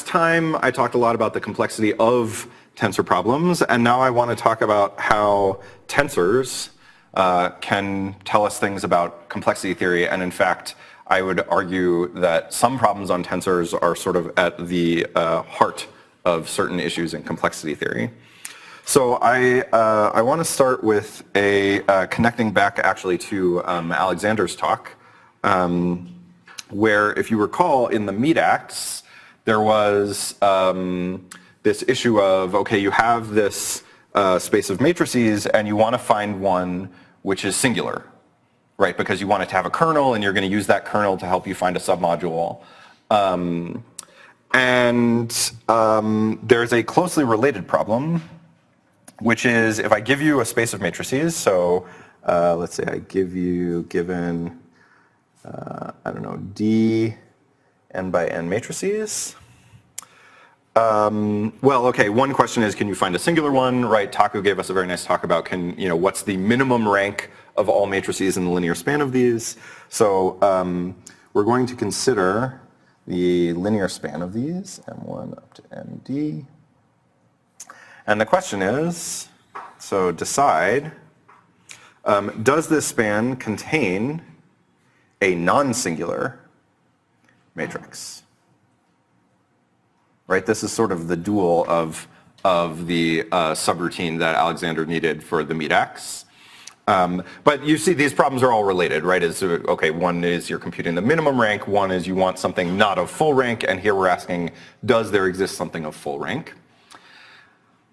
time I talked a lot about the complexity of tensor problems, and now I want to talk about how tensors can tell us things about complexity theory, and in fact, I would argue that some problems on tensors are sort of at the heart of certain issues in complexity theory. So I want to start with connecting back actually to Alexander's talk, where if you recall in the meat acts, there was this issue of, okay, you have this space of matrices and you want to find one which is singular, right? Because you want it to have a kernel and you're going to use that kernel to help you find a submodule. There's a closely related problem, which is if I give you a space of matrices, so let's say I give you, given, I don't know, D n by n matrices. Well, okay, one question is, can you find a singular one, right? Taku gave us a very nice talk about what's the minimum rank of all matrices in the linear span of these. So we're going to consider the linear span of these, M1 up to MD. And the question is, so decide, does this span contain a non-singular matrix? Right, this is sort of the dual of the subroutine that Alexander needed for the meat acts. But you see these problems are all related, right? Okay, one is you're computing the minimum rank, one is you want something not of full rank, and here we're asking, does there exist something of full rank?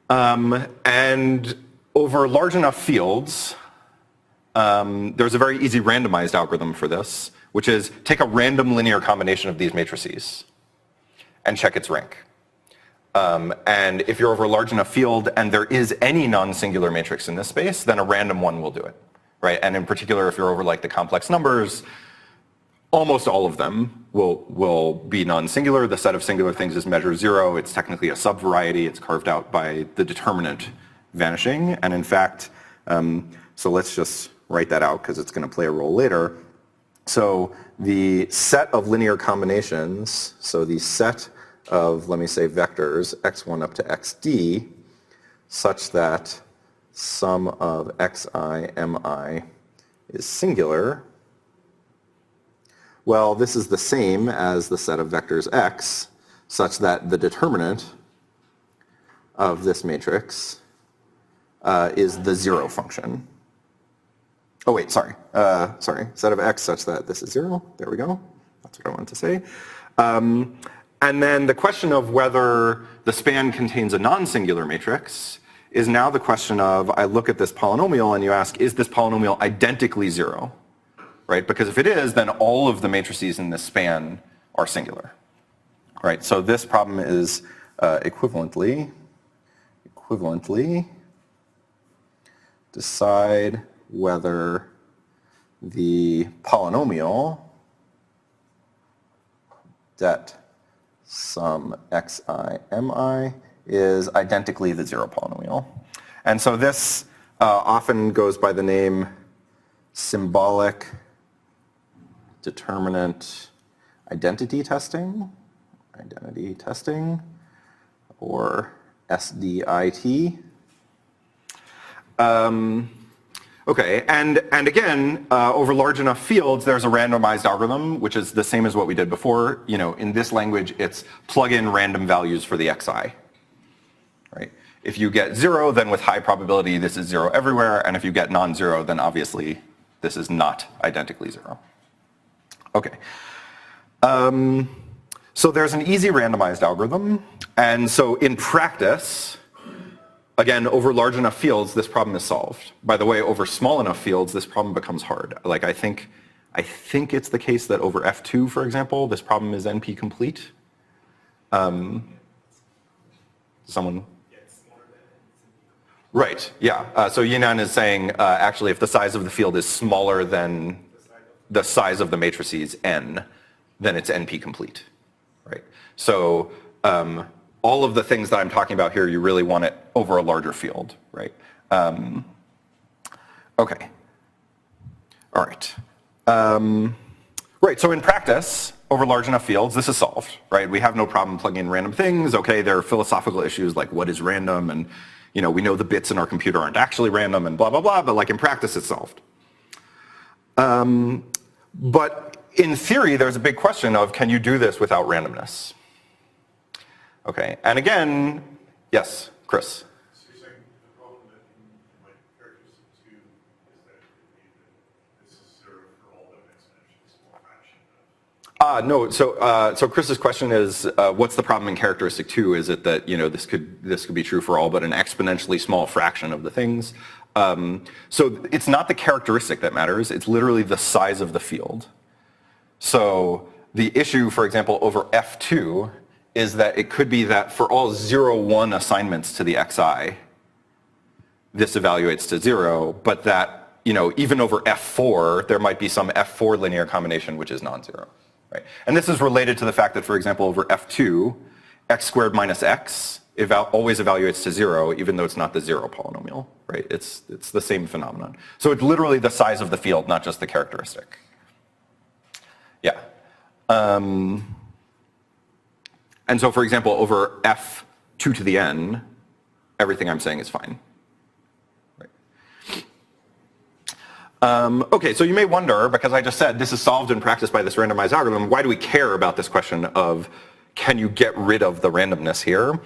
And over large enough fields, there's a very easy randomized algorithm for this, which is take a random linear combination of these matrices and check its rank. And if you're over a large enough field and there is any non-singular matrix in this space, then a random one will do it, right? And in particular, if you're over like the complex numbers, almost all of them will be non-singular. The set of singular things is measure 0. It's technically a subvariety. It's carved out by the determinant vanishing. And in fact, so let's just write that out because it's going to play a role later. So the set of linear combinations, so the set of, let me say, vectors x1 up to xd, such that sum of xi mi is singular, well, this is the same as the set of vectors x, such that the determinant of this matrix is the 0 function. Oh wait, sorry, set of x such that this is 0, there we go, that's what I wanted to say. And then the question of whether the span contains a non-singular matrix is now the question of, I look at this polynomial and you ask, is this polynomial identically 0? Right, because if it is, then all of the matrices in this span are singular. Right, so this problem is equivalently decide whether the polynomial det sum xi mi is identically the 0 polynomial. And so this often goes by the name symbolic determinant identity testing, or SDIT. Okay, and again, over large enough fields, there's a randomized algorithm, which is the same as what we did before. In this language, it's plug in random values for the xi. Right? If you get 0, then with high probability, this is 0 everywhere, and if you get non-zero, then obviously this is not identically 0. Okay. So there's an easy randomized algorithm, and so in practice, again, over large enough fields, this problem is solved. By the way, over small enough fields, this problem becomes hard. Like I think it's the case that over F2, for example, this problem is NP complete. Someone? Right, yeah. So Yinan is saying, actually, if the size of the field is smaller than the size of the matrices n, then it's NP complete, right? So all of the things that I'm talking about here, you really want it over a larger field, right? Okay. All right. Right, so in practice, over large enough fields, this is solved, right? We have no problem plugging in random things. Okay, there are philosophical issues like what is random, and we know the bits in our computer aren't actually random and blah, blah, blah, but like in practice, it's solved. But in theory, there's a big question of, can you do this without randomness? Okay, and again, yes, Chris. So you're saying the problem that in like characteristic 2 is that it could be that this is 0 for all but an exponentially small fraction of... No, so Chris's question is, what's the problem in characteristic 2? Is it that this could be true for all but an exponentially small fraction of the things? So it's not the characteristic that matters, it's literally the size of the field. So the issue, for example, over F2 is that it could be that for all 0, 1 assignments to the xi, this evaluates to 0, but that even over F4, there might be some F4 linear combination which is non-zero. Right? And this is related to the fact that, for example, over F2, x squared minus x always evaluates to 0, even though it's not the 0 polynomial. Right? It's the same phenomenon. So it's literally the size of the field, not just the characteristic. Yeah. And so, for example, over f2 to the n, everything I'm saying is fine. Right. Okay, so you may wonder, because I just said this is solved in practice by this randomized algorithm, why do we care about this question of can you get rid of the randomness here?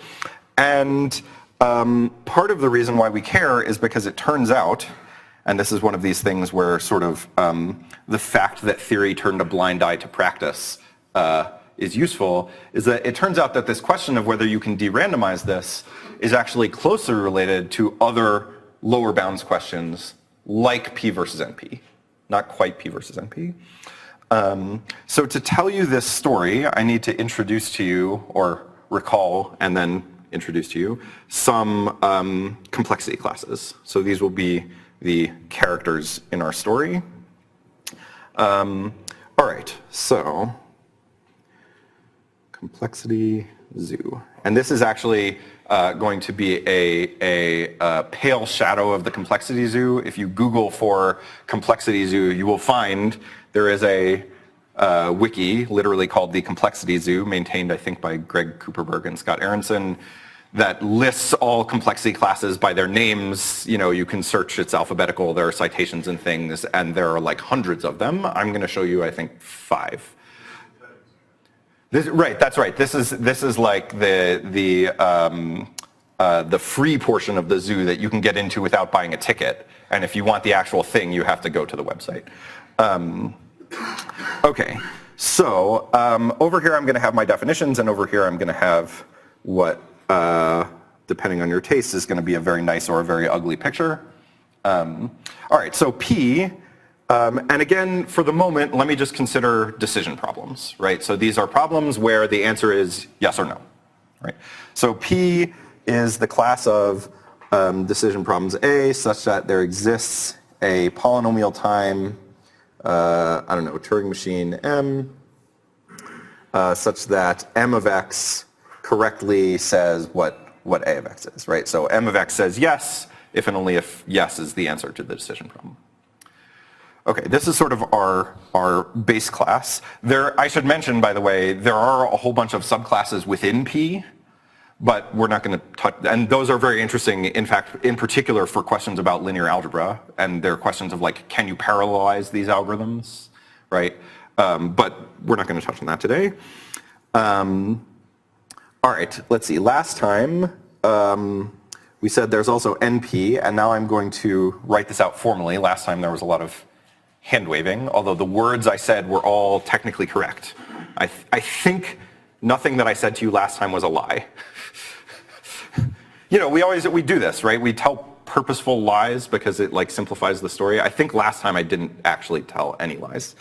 And part of the reason why we care is because it turns out, and this is one of these things where sort of the fact that theory turned a blind eye to practice is useful, is that it turns out that this question of whether you can de-randomize this is actually closely related to other lower bounds questions like P versus NP. Not quite P versus NP. So to tell you this story, I need to introduce to you, or recall and then introduce to you, some complexity classes. So these will be the characters in our story. All right, so complexity zoo. And this is actually going to be a pale shadow of the complexity zoo. If you Google for complexity zoo, you will find there is a wiki literally called the Complexity Zoo, maintained I think by Greg Cooperberg and Scott Aronson, that lists all complexity classes by their names. You can search, it's alphabetical, there are citations and things, and there are like hundreds of them. I'm going to show you, I think, 5. Right, that's right. This is like the free portion of the zoo that you can get into without buying a ticket. And if you want the actual thing, you have to go to the website. Okay, so over here I'm going to have my definitions, and over here I'm going to have what, depending on your taste, is going to be a very nice or a very ugly picture. All right, so P. And again, for the moment, let me just consider decision problems, right? So these are problems where the answer is yes or no, right? So P is the class of decision problems A such that there exists a polynomial time, I don't know, Turing machine M, such that M of X correctly says what A of X is, right? So M of X says yes, if and only if yes is the answer to the decision problem. Okay, this is sort of our base class. I should mention, by the way, there are a whole bunch of subclasses within P, but we're not going to touch, and those are very interesting, in fact, in particular for questions about linear algebra, and there are questions of like, can you parallelize these algorithms, right? But we're not going to touch on that today. All right, let's see. Last time, we said there's also NP, and now I'm going to write this out formally. Last time there was a lot of hand waving, although the words I said were all technically correct. I think nothing that I said to you last time was a lie. We do this, right? We tell purposeful lies because it like simplifies the story. I think last time I didn't actually tell any lies.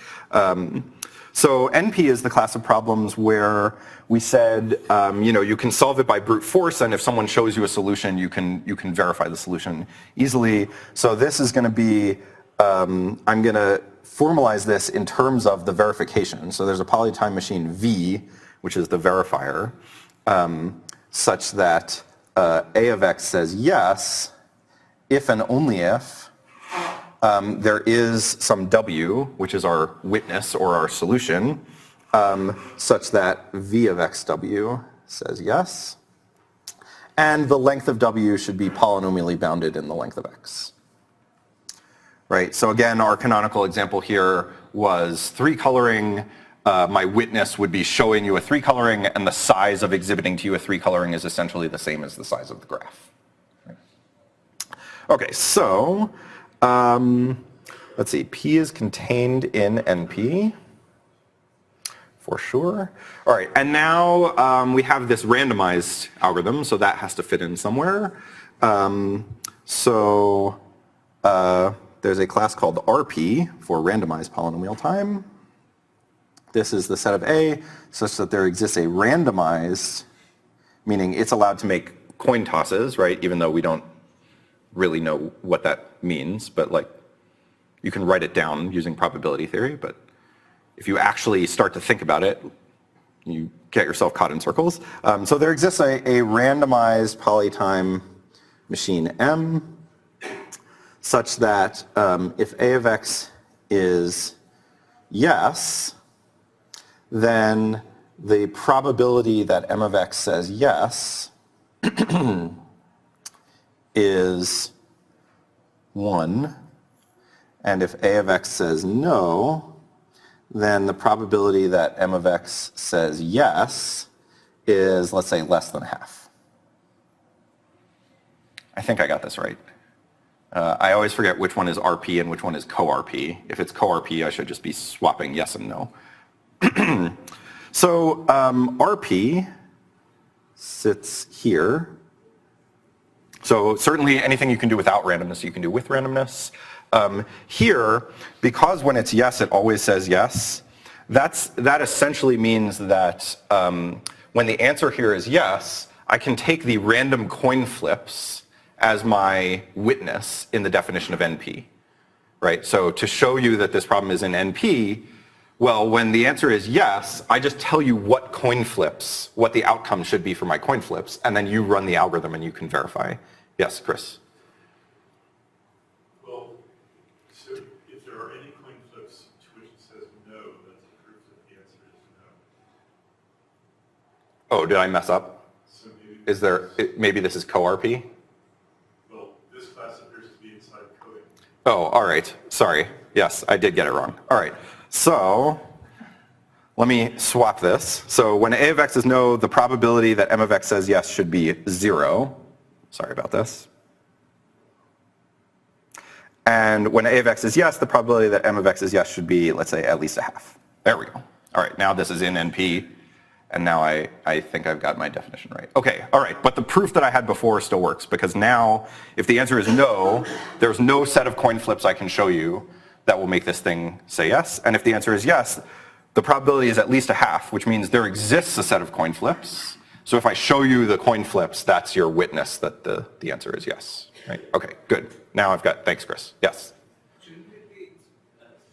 So NP is the class of problems where we said, you can solve it by brute force, and if someone shows you a solution, you can verify the solution easily. So this is going to be, I'm going to formalize this in terms of the verification. So there's a polytime machine V, which is the verifier, such that A of X says yes, if and only if there is some W, which is our witness or our solution, such that V of xw says yes. And the length of W should be polynomially bounded in the length of x. Right, so again, our canonical example here was 3 coloring. My witness would be showing you a 3 coloring, and the size of exhibiting to you a 3 coloring is essentially the same as the size of the graph. Right. Okay, so let's see, P is contained in NP, for sure. All right, and now we have this randomized algorithm, so that has to fit in somewhere. There's a class called RP for randomized polynomial time. This is the set of A such that there exists a randomized, meaning it's allowed to make coin tosses, right? Even though we don't really know what that means, but like you can write it down using probability theory, but if you actually start to think about it, you get yourself caught in circles. So there exists a randomized polytime machine M such that if A of x is yes, then the probability that M of x says yes is 1. And if A of x says no, then the probability that M of x says yes is, let's say, less than half. I think I got this right. I always forget which one is RP and which one is co-RP. If it's co-RP, I should just be swapping yes and no. So RP sits here. So certainly anything you can do without randomness, you can do with randomness. Here, because when it's yes, it always says yes, that essentially means that when the answer here is yes, I can take the random coin flips as my witness in the definition of NP, right? So to show you that this problem is in NP, well, when the answer is yes, I just tell you what coin flips, what the outcome should be for my coin flips, and then you run the algorithm and you can verify. Yes, Chris? Well, so if there are any coin flips to which it says no, that's a proof that the answer is no. Oh, did I mess up? So maybe Is there, maybe this is co-RP? Well, this class appears to be inside coding. Oh, all right. Sorry. Yes, I did get it wrong. All right. So let me swap this. So when A of x is no, the probability that M of x says yes should be 0. Sorry about this. And when A of x is yes, the probability that M of x is yes should be, let's say, at least a half. There we go. All right, now this is in NP, and now I think I've got my definition right. Okay, all right, but the proof that I had before still works, because now, if the answer is no, there's no set of coin flips I can show you that will make this thing say yes. And if the answer is yes, the probability is at least a half, which means there exists a set of coin flips. So if I show you the coin flips, that's your witness that the answer is yes. Right? Okay, good. Now I've got, thanks, Chris. Yes? Shouldn't it be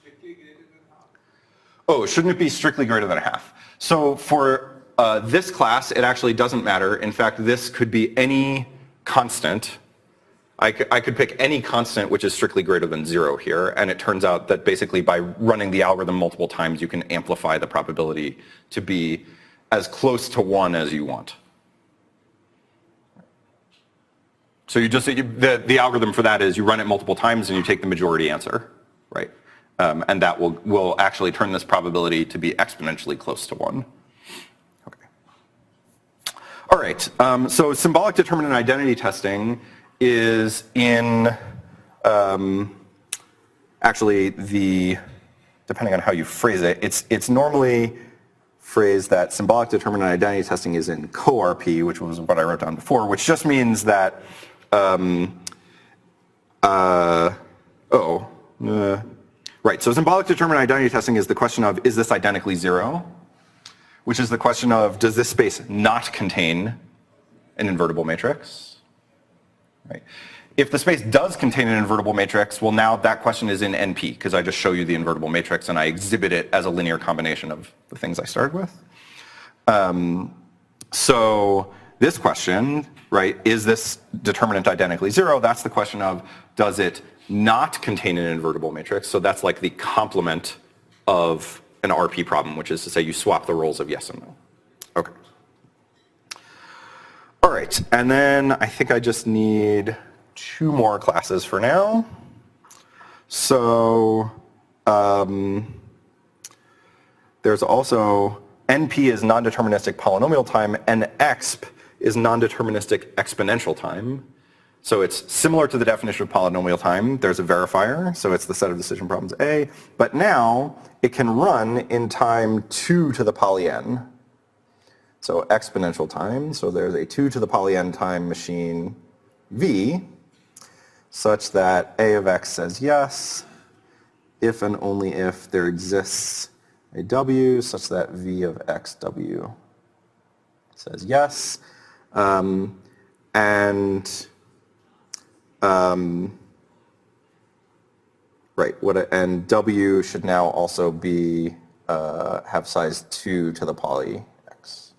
strictly greater than half? Oh, shouldn't it be strictly greater than a half? So for this class, it actually doesn't matter. In fact, this could be any constant. I could pick any constant which is strictly greater than 0 here, and it turns out that basically by running the algorithm multiple times, you can amplify the probability to be as close to 1 as you want. So you just, the algorithm for that is you run it multiple times and you take the majority answer, right? And that will actually turn this probability to be exponentially close to 1. Okay. All right, so symbolic determinant identity testing is in actually depending on how you phrase it, it's normally phrased that symbolic determinant identity testing is in co-RP, which was what I wrote down before, which just means that right, so symbolic determinant identity testing is the question of, is this identically 0? Which is the question of, does this space not contain an invertible matrix? Right. If the space does contain an invertible matrix, well, now that question is in NP, because I just show you the invertible matrix and I exhibit it as a linear combination of the things I started with. So this question, right, is this determinant identically 0? That's the question of, does it not contain an invertible matrix. So that's like the complement of an RP problem, which is to say you swap the roles of yes and no. Okay. All right, and then I think I just need 2 more classes for now. So there's also NP is non-deterministic polynomial time, and exp is non-deterministic exponential time. So it's similar to the definition of polynomial time. There's a verifier, so it's the set of decision problems A, but now it can run in time 2 to the poly n. So exponential time, so there's a 2 to the poly n time machine V, such that A of x says yes, if and only if there exists a W such that V of xW says yes, and W should now also be have size 2 to the poly x.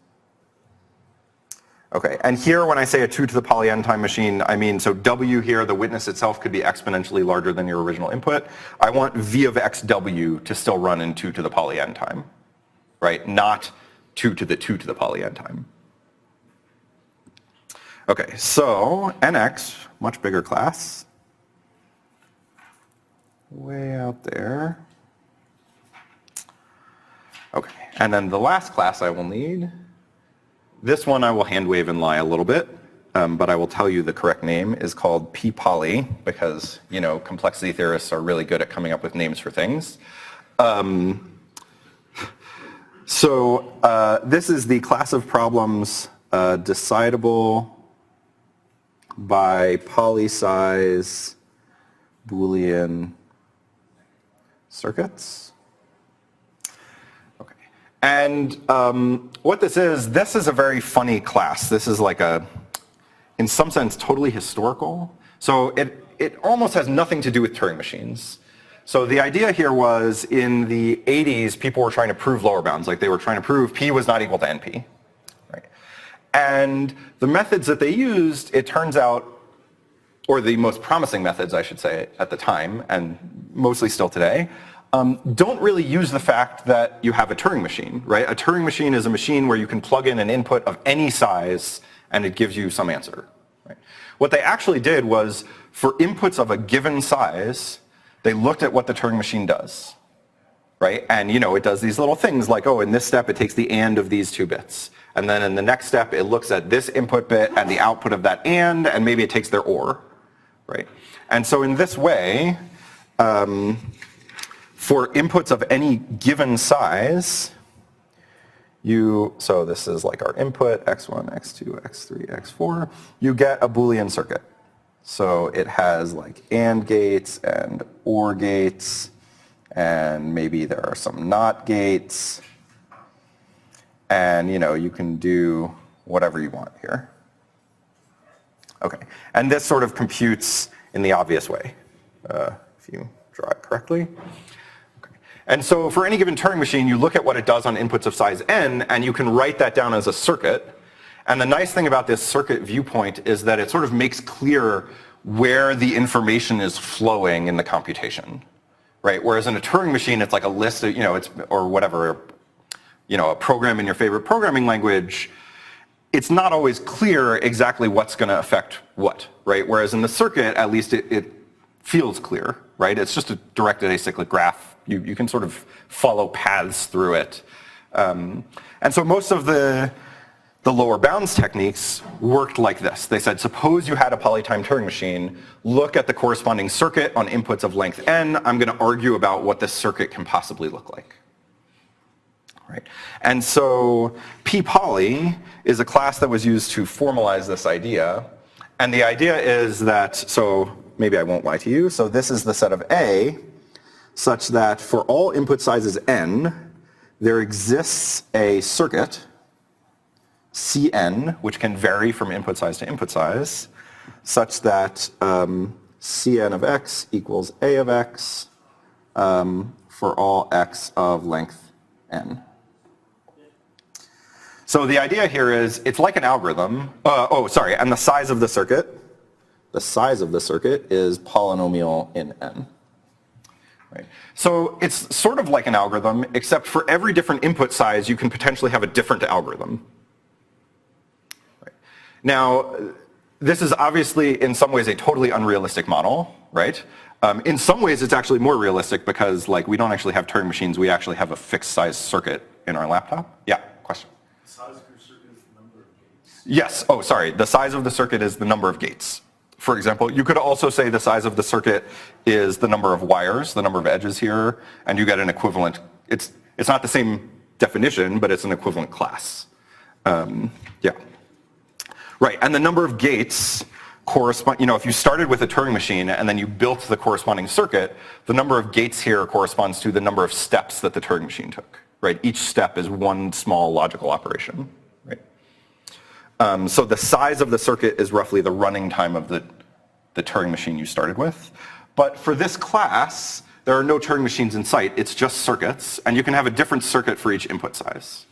Okay, and here when I say a 2 to the poly n time machine, I mean, so W here, the witness itself, could be exponentially larger than your original input. I want V of xW to still run in 2 to the poly n time, right? Not 2 to the poly n time. Okay, so NX, much bigger class. Way out there. Okay, and then the last class I will need, this one I will hand wave and lie a little bit, but I will tell you the correct name is called p-poly, because, you know, complexity theorists are really good at coming up with names for things. This is the class of problems decidable by poly-size Boolean circuits. Okay, and what this is a very funny class. This is like in some sense, totally historical. So it almost has nothing to do with Turing machines. So the idea here was in the 80s, people were trying to prove lower bounds. Like they were trying to prove P was not equal to NP. And the methods that they used, it turns out, or the most promising methods, I should say, at the time, and mostly still today, don't really use the fact that you have a Turing machine, right? A Turing machine is a machine where you can plug in an input of any size and it gives you some answer. Right? What they actually did was, for inputs of a given size, they looked at what the Turing machine does. Right? And you know, it does these little things like, oh, in this step it takes the AND of these 2 bits. And then in the next step it looks at this input bit and the output of that and maybe it takes their OR. Right? And so in this way, for inputs of any given size, so this is like our input, x1, x2, x3, x4, you get a Boolean circuit. So it has like AND gates and OR gates, and maybe there are some NOT gates, and you know, you can do whatever you want here. Okay, and this sort of computes in the obvious way, if you draw it correctly. Okay. And so for any given Turing machine, you look at what it does on inputs of size n, and you can write that down as a circuit. And the nice thing about this circuit viewpoint is that it sort of makes clear where the information is flowing in the computation. Right? Whereas in a Turing machine, it's like a list of, you know, or whatever, you know, a program in your favorite programming language, it's not always clear exactly what's going to affect what, right? Whereas in the circuit, at least it feels clear, right? It's just a directed acyclic graph. You can sort of follow paths through it. And so most of the lower bounds techniques worked like this. They said, suppose you had a polytime Turing machine, look at the corresponding circuit on inputs of length n, I'm going to argue about what this circuit can possibly look like. Right? And so p-poly is a class that was used to formalize this idea. And the idea is that, so maybe I won't lie to you, so this is the set of A, such that for all input sizes n, there exists a circuit, Cn, which can vary from input size to input size, such that Cn of x equals A of x for all x of length n. So the idea here is, it's like an algorithm. And the size of the circuit, the size of the circuit is polynomial in n. Right. So it's sort of like an algorithm, except for every different input size, you can potentially have a different algorithm. Right. Now, this is obviously in some ways a totally unrealistic model, right? In some ways, it's actually more realistic because like we don't actually have Turing machines, we actually have a fixed size circuit in our laptop. Yeah, question? The size of your circuit is the number of gates. Yes, oh sorry, the size of the circuit is the number of gates. For example, you could also say the size of the circuit is the number of wires, the number of edges here, and you get an equivalent, it's not the same definition, but it's an equivalent class. Yeah. Right, and the number of gates correspond, you know, if you started with a Turing machine and then you built the corresponding circuit, the number of gates here corresponds to the number of steps that the Turing machine took, right? Each step is one small logical operation, right? So the size of the circuit is roughly the running time of the Turing machine you started with. But for this class, there are no Turing machines in sight, it's just circuits, and you can have a different circuit for each input size.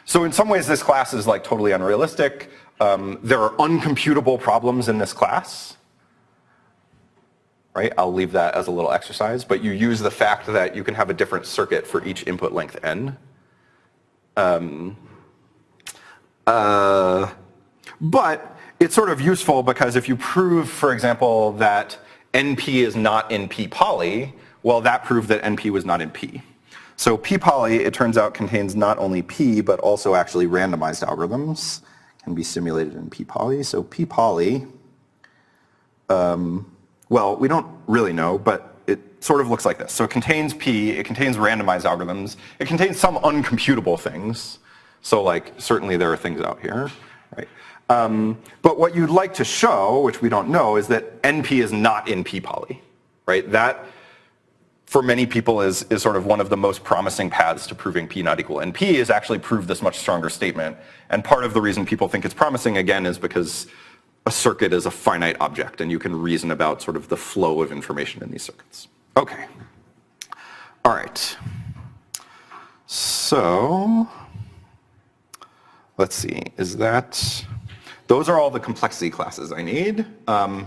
So in some ways, this class is like totally unrealistic. There are uncomputable problems in this class, right? I'll leave that as a little exercise, but you use the fact that you can have a different circuit for each input length n. But it's sort of useful because if you prove, for example, that NP is not in P poly, well, that proved that NP was not in P. So P poly, it turns out, contains not only P, but also actually randomized algorithms. Can be simulated in P poly. So P poly, well, we don't really know, but it sort of looks like this. So it contains P, it contains randomized algorithms, it contains some uncomputable things. So like, certainly there are things out here, right? But what you'd like to show, which we don't know, is that NP is not in P poly, right? That, for many people, is sort of one of the most promising paths to proving P not equal NP is actually prove this much stronger statement. And part of the reason people think it's promising, again, is because a circuit is a finite object and you can reason about sort of the flow of information in these circuits. Okay. All right. So, let's see, those are all the complexity classes I need.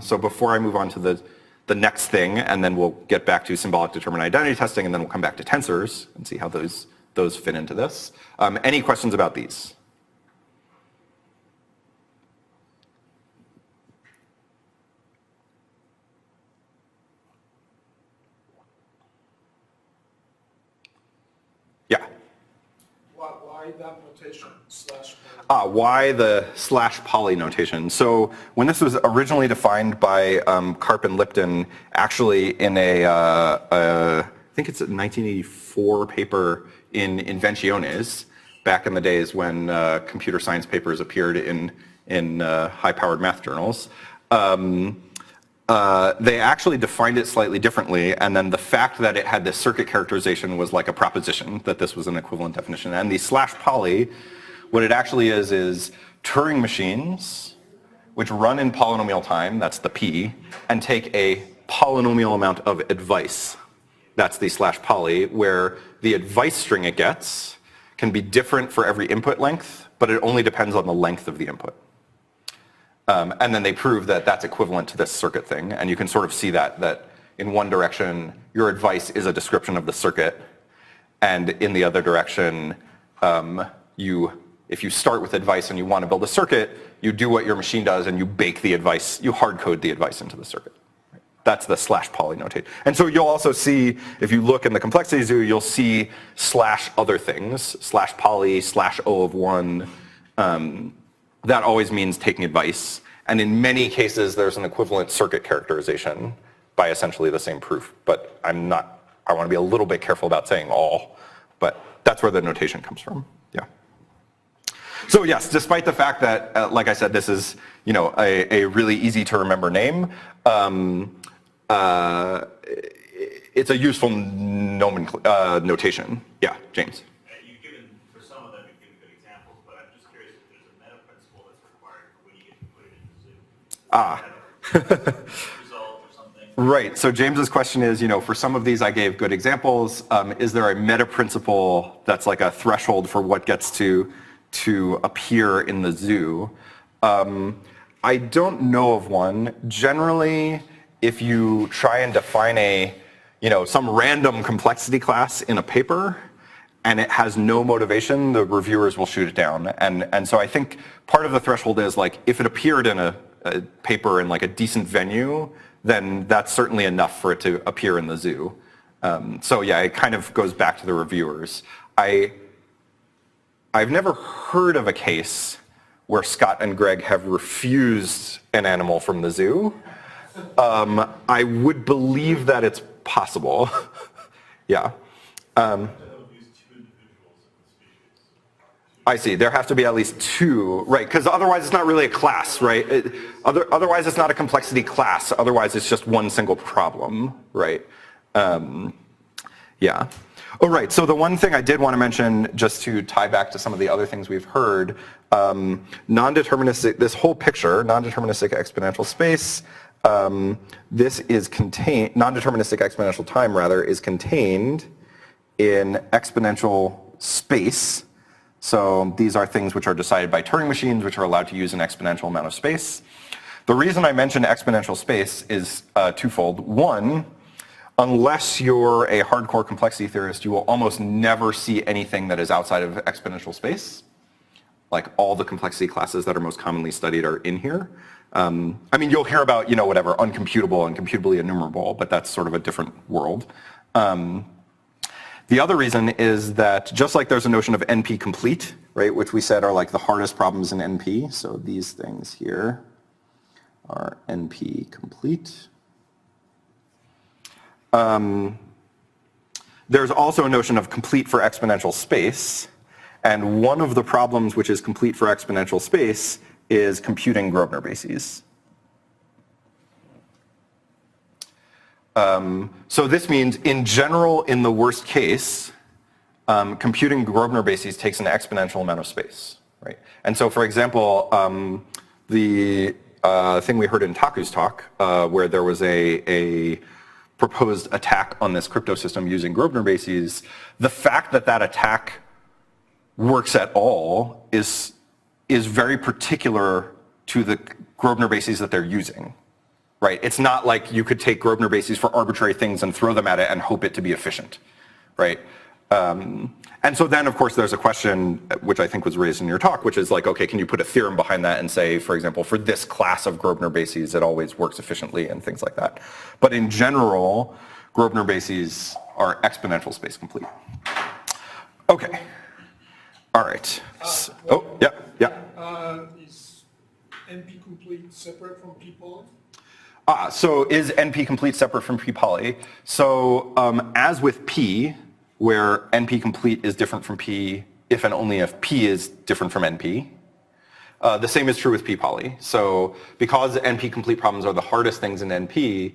So before I move on to the next thing, and then we'll get back to symbolic determined identity testing, and then we'll come back to tensors and see how those fit into this. Any questions about these? Yeah. Why that notation, slash? Why the slash poly notation? So when this was originally defined by Karp and Lipton, actually in I think it's a 1984 paper in Invenciones, back in the days when computer science papers appeared in high-powered math journals, they actually defined it slightly differently, and then the fact that it had this circuit characterization was like a proposition that this was an equivalent definition. And the slash poly, what it actually is Turing machines which run in polynomial time, that's the P, and take a polynomial amount of advice, that's the slash poly, where the advice string it gets can be different for every input length, but it only depends on the length of the input. And then they prove that that's equivalent to this circuit thing, and you can sort of see that in one direction, your advice is a description of the circuit, and in the other direction, if you start with advice and you want to build a circuit, you do what your machine does and you bake the advice, you hard code the advice into the circuit. That's the slash poly notation. And so you'll also see, if you look in the complexity zoo, you'll see slash other things, slash poly, slash O of 1. That always means taking advice. And in many cases, there's an equivalent circuit characterization by essentially the same proof. But I want to be a little bit careful about saying all, but that's where the notation comes from. Yeah. So yes, despite the fact that, like I said, this is a really easy to remember name, it's a useful notation. Yeah, James. You've given, for some of them, you've given good examples, but I'm just curious if there's a meta principle that's required for when you get to put it into Zoo. Result or something. Right. So James's question is, for some of these I gave good examples. Is there a meta principle that's like a threshold for what gets to appear in the zoo? I don't know of one. Generally, if you try and define some random complexity class in a paper, and it has no motivation, the reviewers will shoot it down. And so I think part of the threshold is like, if it appeared in a paper in like a decent venue, then that's certainly enough for it to appear in the zoo. So yeah, it kind of goes back to the reviewers. I've never heard of a case where Scott and Greg have refused an animal from the zoo. I would believe that it's possible. Yeah. I see. There have to be at least two, right? Because otherwise it's not really a class, right? Otherwise it's not a complexity class. Otherwise it's just one single problem, right? Yeah. Oh, right. So the one thing I did want to mention, just to tie back to some of the other things we've heard, non-deterministic, this whole picture, non-deterministic exponential space, this is contained, non-deterministic exponential time rather, is contained in exponential space. So these are things which are decided by Turing machines, which are allowed to use an exponential amount of space. The reason I mention exponential space is twofold. One, unless you're a hardcore complexity theorist, you will almost never see anything that is outside of exponential space. Like all the complexity classes that are most commonly studied are in here. I mean, you'll hear about, whatever, uncomputable and computably enumerable, but that's sort of a different world. The other reason is that just like there's a notion of NP complete, right, which we said are like the hardest problems in NP. So these things here are NP complete. There's also a notion of complete for exponential space. And one of the problems which is complete for exponential space is computing Grosvenor bases. So this means, in general, in the worst case, computing Grosvenor bases takes an exponential amount of space, right? And so, for example, the thing we heard in Taku's talk, where there was a proposed attack on this crypto system using Grosvenor bases, the fact that that attack works at all is very particular to the Grosvenor bases that they're using. Right? It's not like you could take Grosvenor bases for arbitrary things and throw them at it and hope it to be efficient, right? And so then, of course, there's a question, which I think was raised in your talk, which is like, okay, can you put a theorem behind that and say, for example, for this class of Grosvenor bases, it always works efficiently and things like that. But in general, Grosvenor bases are exponential space complete. Okay. All right. Is NP complete separate from p-poly? So is NP complete separate from p-poly? So as with P, where NP complete is different from P if and only if P is different from NP, the same is true with p-poly. So because NP complete problems are the hardest things in NP,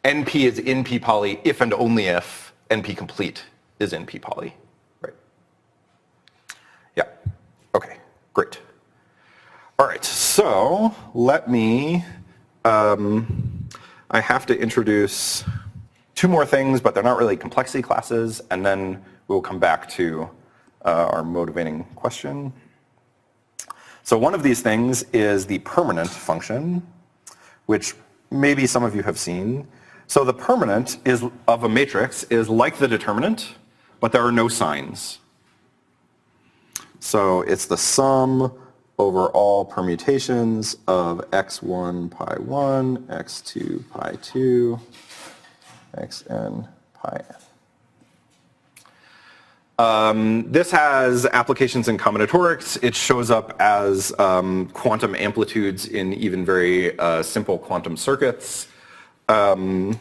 NP is in p-poly if and only if NP complete is in p-poly. Right? Yeah. Okay, great. All right, so let me... I have to introduce two more things, but they're not really complexity classes, and then we'll come back to our motivating question. So one of these things is the permanent function, which maybe some of you have seen. So the permanent of a matrix is like the determinant, but there are no signs. So it's the sum over all permutations of x1 pi 1, x2 pi 2, xn pi n. This has applications in combinatorics. It shows up as quantum amplitudes in even very simple quantum circuits. And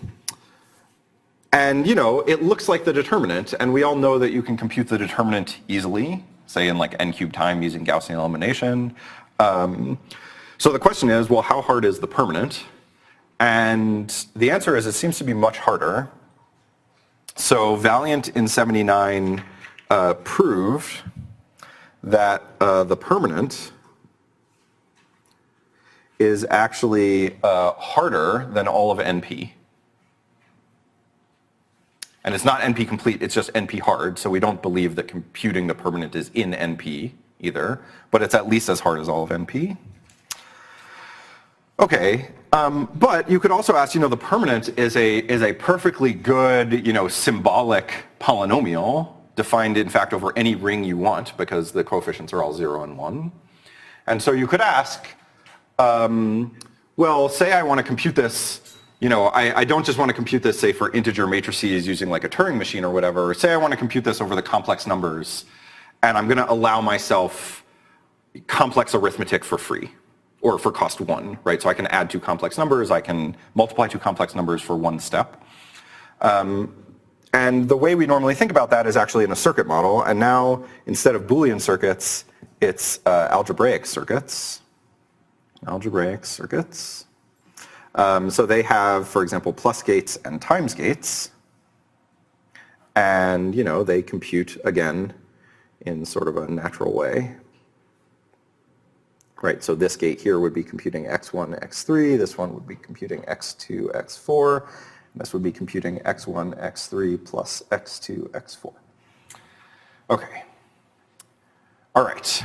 it looks like the determinant, and we all know that you can compute the determinant easily, say in like n cubed time using Gaussian elimination. So the question is, well, how hard is the permanent? And the answer is it seems to be much harder. So Valiant in 79 proved that the permanent is actually harder than all of NP. And it's not NP complete, it's just NP hard, so we don't believe that computing the permanent is in NP either, but it's at least as hard as all of NP. Okay, but you could also ask, the permanent is a perfectly good, symbolic polynomial defined, in fact, over any ring you want because the coefficients are all 0 and 1. And so you could ask, well, say I want to compute this, I don't just want to compute this, say, for integer matrices using like a Turing machine or whatever. Say I want to compute this over the complex numbers, and I'm going to allow myself complex arithmetic for free, or for cost 1, right? So I can add 2 complex numbers, I can multiply 2 complex numbers for 1 step. And the way we normally think about that is actually in a circuit model, and now instead of Boolean circuits, it's algebraic circuits. Algebraic circuits. So they have, for example, plus gates and times gates, and they compute again in sort of a natural way. Right, so this gate here would be computing x1, x3, this one would be computing x2, x4, and this would be computing x1, x3 plus x2, x4. Okay. All right.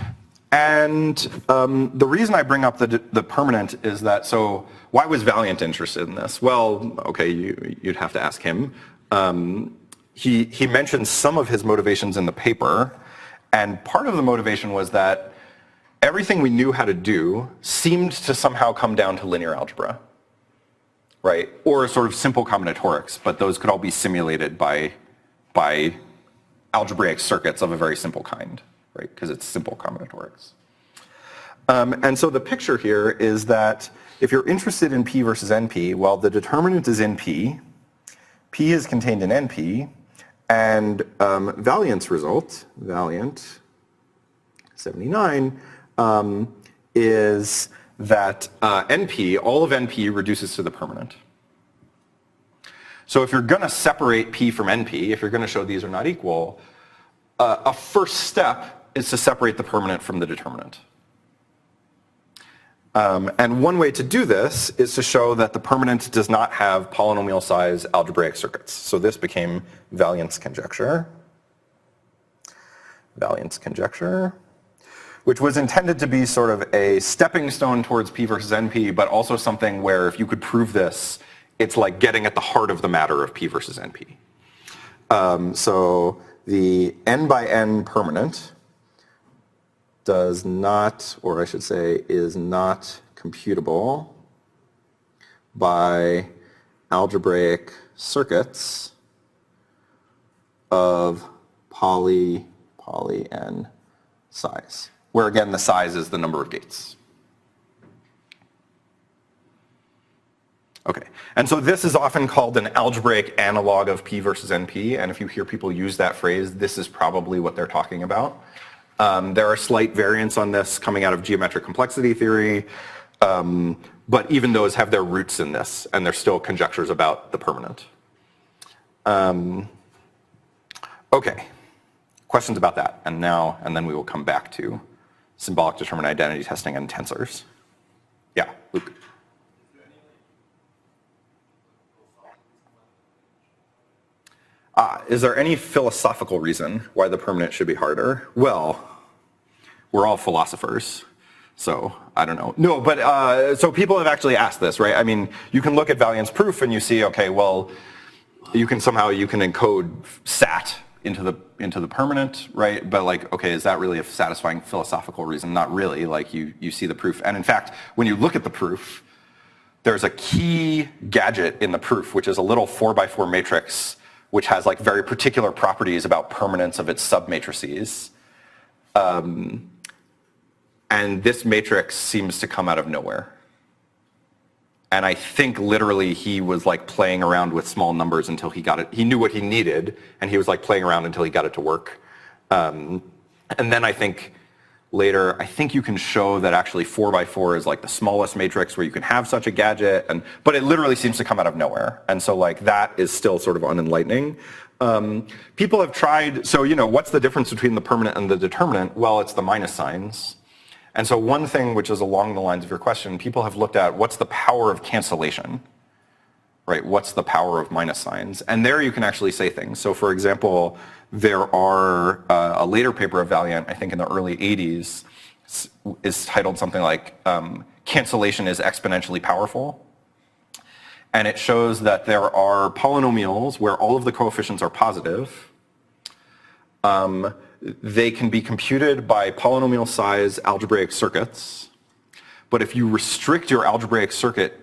And the reason I bring up the permanent is that, so why was Valiant interested in this? Well, okay, you'd have to ask him. He mentioned some of his motivations in the paper, and part of the motivation was that everything we knew how to do seemed to somehow come down to linear algebra, right? Or sort of simple combinatorics, but those could all be simulated by algebraic circuits of a very simple kind, right? Because it's simple combinatorics. And so the picture here is that if you're interested in P versus NP, well, the determinant is in P is contained in NP, and Valiant's result, Valiant 79, is that NP, all of NP reduces to the permanent. So if you're going to separate P from NP, if you're going to show these are not equal, a first step is to separate the permanent from the determinant. And one way to do this is to show that the permanent does not have polynomial size algebraic circuits. So this became Valiant's conjecture. Valiant's conjecture, which was intended to be sort of a stepping stone towards P versus NP, but also something where if you could prove this, it's like getting at the heart of the matter of P versus NP. So the n by n permanent does not, or I should say, is not computable by algebraic circuits of poly n size, where again the size is the number of gates. Okay, and so this is often called an algebraic analog of P versus NP, and if you hear people use that phrase, this is probably what they're talking about. There are slight variants on this coming out of geometric complexity theory, but even those have their roots in this, and they're still conjectures about the permanent. Okay, questions about that, and then we will come back to symbolic determinant identity testing and tensors. Yeah, Luke. Is there any philosophical reason why the permanent should be harder? Well, we're all philosophers, so I don't know. No, but so people have actually asked this, right? I mean, you can look at Valiant's proof and you see, okay, well, you can encode SAT into the permanent, right? But like, okay, is that really a satisfying philosophical reason? Not really. Like you see the proof, and in fact, when you look at the proof, there's a key gadget in the proof, which is a little 4x4 matrix, which has like very particular properties about permanence of its submatrices. And this matrix seems to come out of nowhere. And I think literally he was like playing around with small numbers until he got it. He knew what he needed, and he was like playing around until he got it to work. And then I think later, I think you can show that actually 4x4 is like the smallest matrix where you can have such a gadget, but it literally seems to come out of nowhere. And so like that is still sort of unenlightening. People have tried, so what's the difference between the permanent and the determinant? Well, it's the minus signs. And so one thing which is along the lines of your question, people have looked at what's the power of cancellation, right? What's the power of minus signs? And there you can actually say things. So for example, there are a later paper of Valiant, I think in the early 80s, is titled something like cancellation is exponentially powerful. And it shows that there are polynomials where all of the coefficients are positive. They can be computed by polynomial size algebraic circuits. But if you restrict your algebraic circuit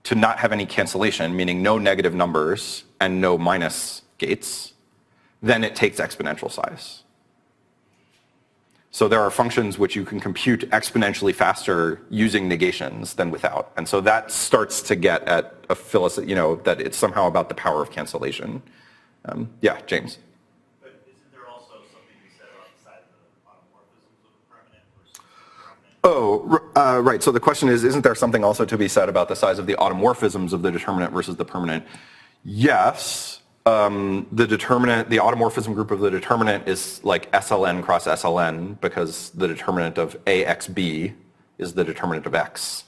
to not have any cancellation, meaning no negative numbers and no minus gates, then it takes exponential size. So there are functions which you can compute exponentially faster using negations than without. And so that starts to get at a that it's somehow about the power of cancellation. Yeah, James. But isn't there also something to be said about the size of the automorphisms of the permanent versus the determinant? Oh, right. So the question is, isn't there something also to be said about the size of the automorphisms of the determinant versus the permanent? Yes. The automorphism group of the determinant is like SLN cross SLN because the determinant of AXB is the determinant of X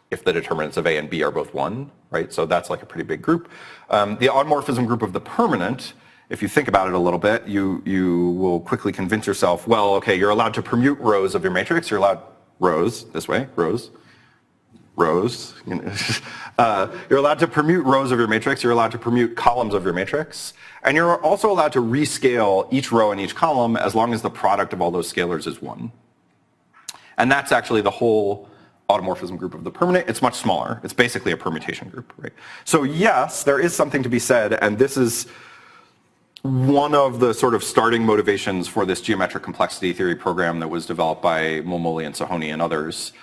if the determinants of A and B are both 1, right? So that's like a pretty big group. The automorphism group of the permanent, if you think about it a little bit, you will quickly convince yourself, well, okay, you're allowed to permute rows of your matrix. You're allowed rows, this way, rows. You're allowed to permute rows of your matrix. You're allowed to permute columns of your matrix. And you're also allowed to rescale each row and each column as long as the product of all those scalars is 1. And that's actually the whole automorphism group of the permanent. It's much smaller. It's basically a permutation group, right? So yes, there is something to be said, and this is one of the sort of starting motivations for this geometric complexity theory program that was developed by Momoli and Sahoni and others.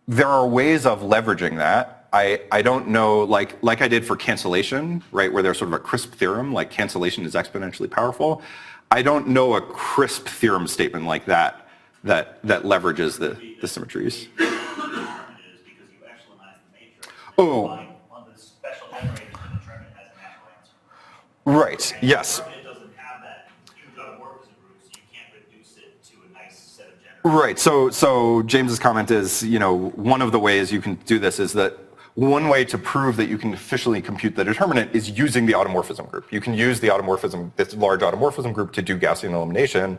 There are ways of leveraging that. I don't know, like I did for cancellation, right, where there's sort of a crisp theorem, like cancellation is exponentially powerful. I don't know a crisp theorem statement like that leverages the symmetries. Is because you echelonize the matrix. Oh. On the special generators, the determinant has a natural answer. Right, And yes. The permanent doesn't have that huge automorphism group, so you can't reduce it to a nice set of generators. Right, so James's comment is, one of the ways you can do this is that one way to prove that you can officially compute the determinant is using the automorphism group. You can use the automorphism, this large automorphism group to do Gaussian elimination,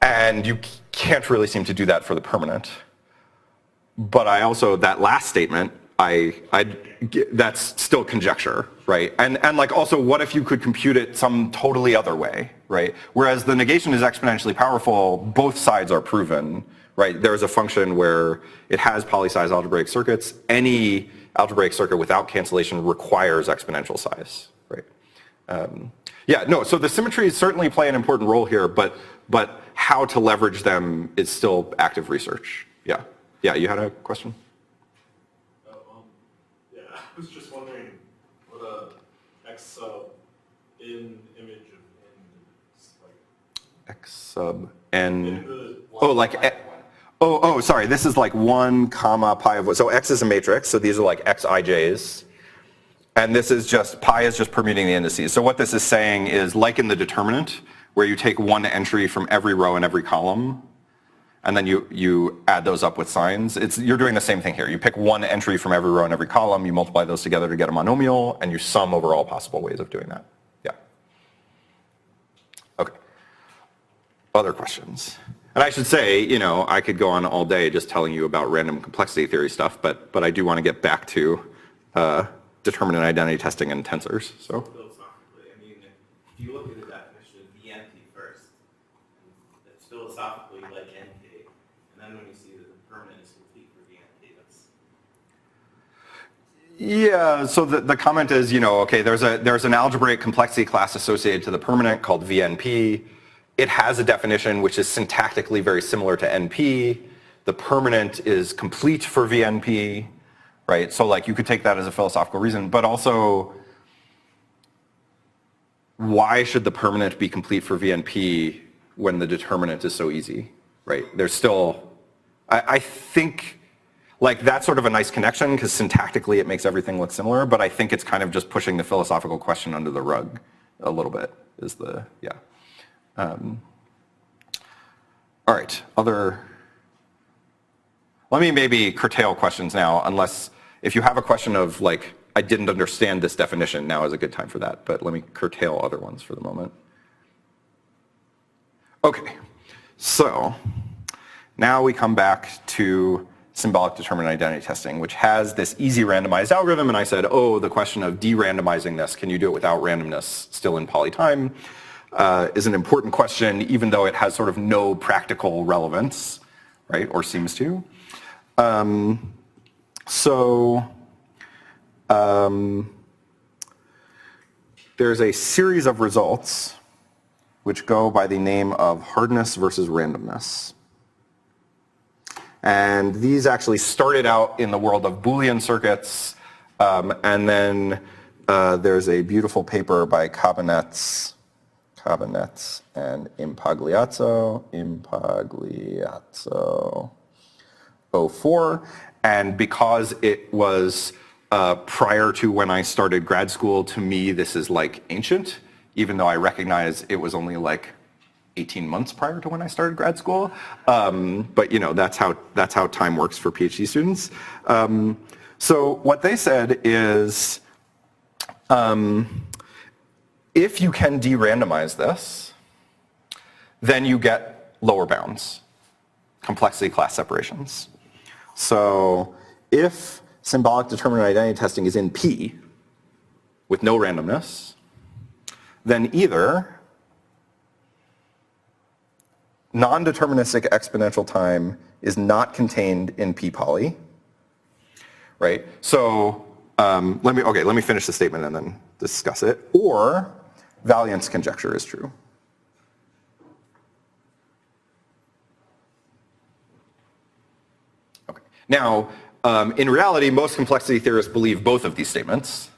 and you can't really seem to do that for the permanent. But that last statement, that's still conjecture, right? And like also, what if you could compute it some totally other way, right? Whereas the negation is exponentially powerful, both sides are proven, right? There's a function where it has poly-size algebraic circuits. Any algebraic circuit without cancellation requires exponential size, right? So the symmetries certainly play an important role here, but how to leverage them is still active research. Yeah, you had a question? Yeah, I was just wondering what a X sub in image of n is like. X sub n. In the Sorry, this is like 1 comma pi of, so X is a matrix, so these are like Xij's. And this is just, pi is just permuting the indices. So what this is saying is, like in the determinant, where you take one entry from every row and every column, and then you add those up with signs. You're doing the same thing here. You pick one entry from every row and every column, you multiply those together to get a monomial, and you sum over all possible ways of doing that. Yeah. Okay. Other questions? And I should say, I could go on all day just telling you about random complexity theory stuff, but I do want to get back to determinant identity testing and tensors. So. Philosophically, if you look at the definition of VNP first, it's philosophically like NP, and then when you see that the permanent is complete for VNP, that's... Yeah, so the comment is, okay, there's an algebraic complexity class associated to the permanent called VNP. It has a definition which is syntactically very similar to NP. The permanent is complete for VNP, right? So like you could take that as a philosophical reason, but also why should the permanent be complete for VNP when the determinant is so easy, right? There's still, I think, like that's sort of a nice connection because syntactically it makes everything look similar, but I think it's kind of just pushing the philosophical question under the rug a little bit is the, yeah. All right, let me maybe curtail questions now, unless if you have a question of like, I didn't understand this definition, now is a good time for that, but let me curtail other ones for the moment. Okay, So now we come back to symbolic determinant identity testing, which has this easy randomized algorithm. And I said, oh, the question of de-randomizing this, can you do it without randomness still in poly time, is an important question, even though it has sort of no practical relevance, right, or seems to. There's a series of results which go by the name of hardness versus randomness. And these actually started out in the world of Boolean circuits, and then there's a beautiful paper by Cabinets and Impagliazzo 04, and because it was prior to when I started grad school, to me this is like ancient, even though I recognize it was only like 18 months prior to when I started grad school. But you know, that's how time works for PhD students. So what they said is, if you can de-randomize this, then you get lower bounds, complexity class separations. So if symbolic determinant identity testing is in P with no randomness, then either non-deterministic exponential time is not contained in P-poly, right? So let me finish the statement and then discuss it. Or Valiant's conjecture is true. Okay. Now, in reality, most complexity theorists believe both of these statements.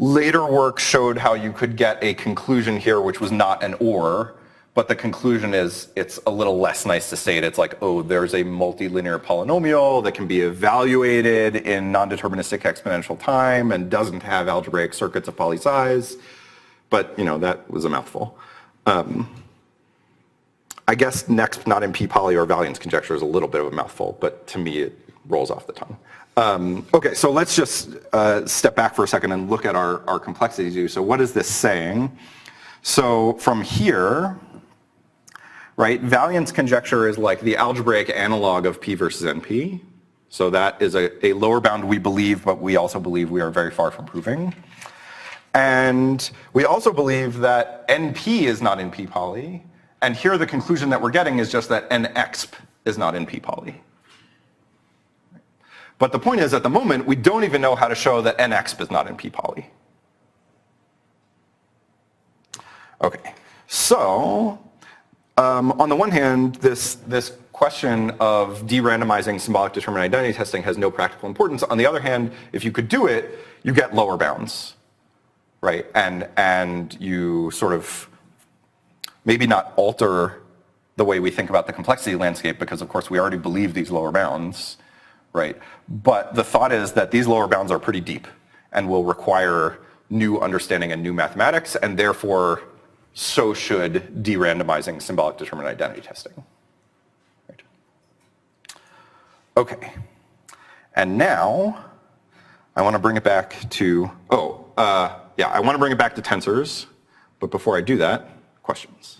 Later work showed how you could get a conclusion here which was not an or, but the conclusion is it's a little less nice to state. It's like, oh, there's a multilinear polynomial that can be evaluated in non-deterministic exponential time and doesn't have algebraic circuits of poly size. But, you know, that was a mouthful. I guess next, not in P-poly or Valiant's conjecture is a little bit of a mouthful, but to me it rolls off the tongue. Okay, so let's just step back for a second and look at our complexity view. So what is this saying? So from here, right, Valiant's conjecture is like the algebraic analog of P versus NP. So that is a lower bound we believe, but we also believe we are very far from proving. And we also believe that NP is not in P-poly. And here the conclusion that we're getting is just that NXP is not in P-poly. But the point is, at the moment, we don't even know how to show that NXP is not in P-poly. Okay, so on the one hand, this question of de-randomizing symbolic determinant identity testing has no practical importance. On the other hand, if you could do it, you get lower bounds, right? And you sort of maybe not alter the way we think about the complexity landscape, because of course we already believe these lower bounds, right? But the thought is that these lower bounds are pretty deep and will require new understanding and new mathematics, and therefore so should de-randomizing symbolic determinant identity testing. Right. Okay, and now I want to bring it back to, I want to bring it back to tensors, but before I do that, questions.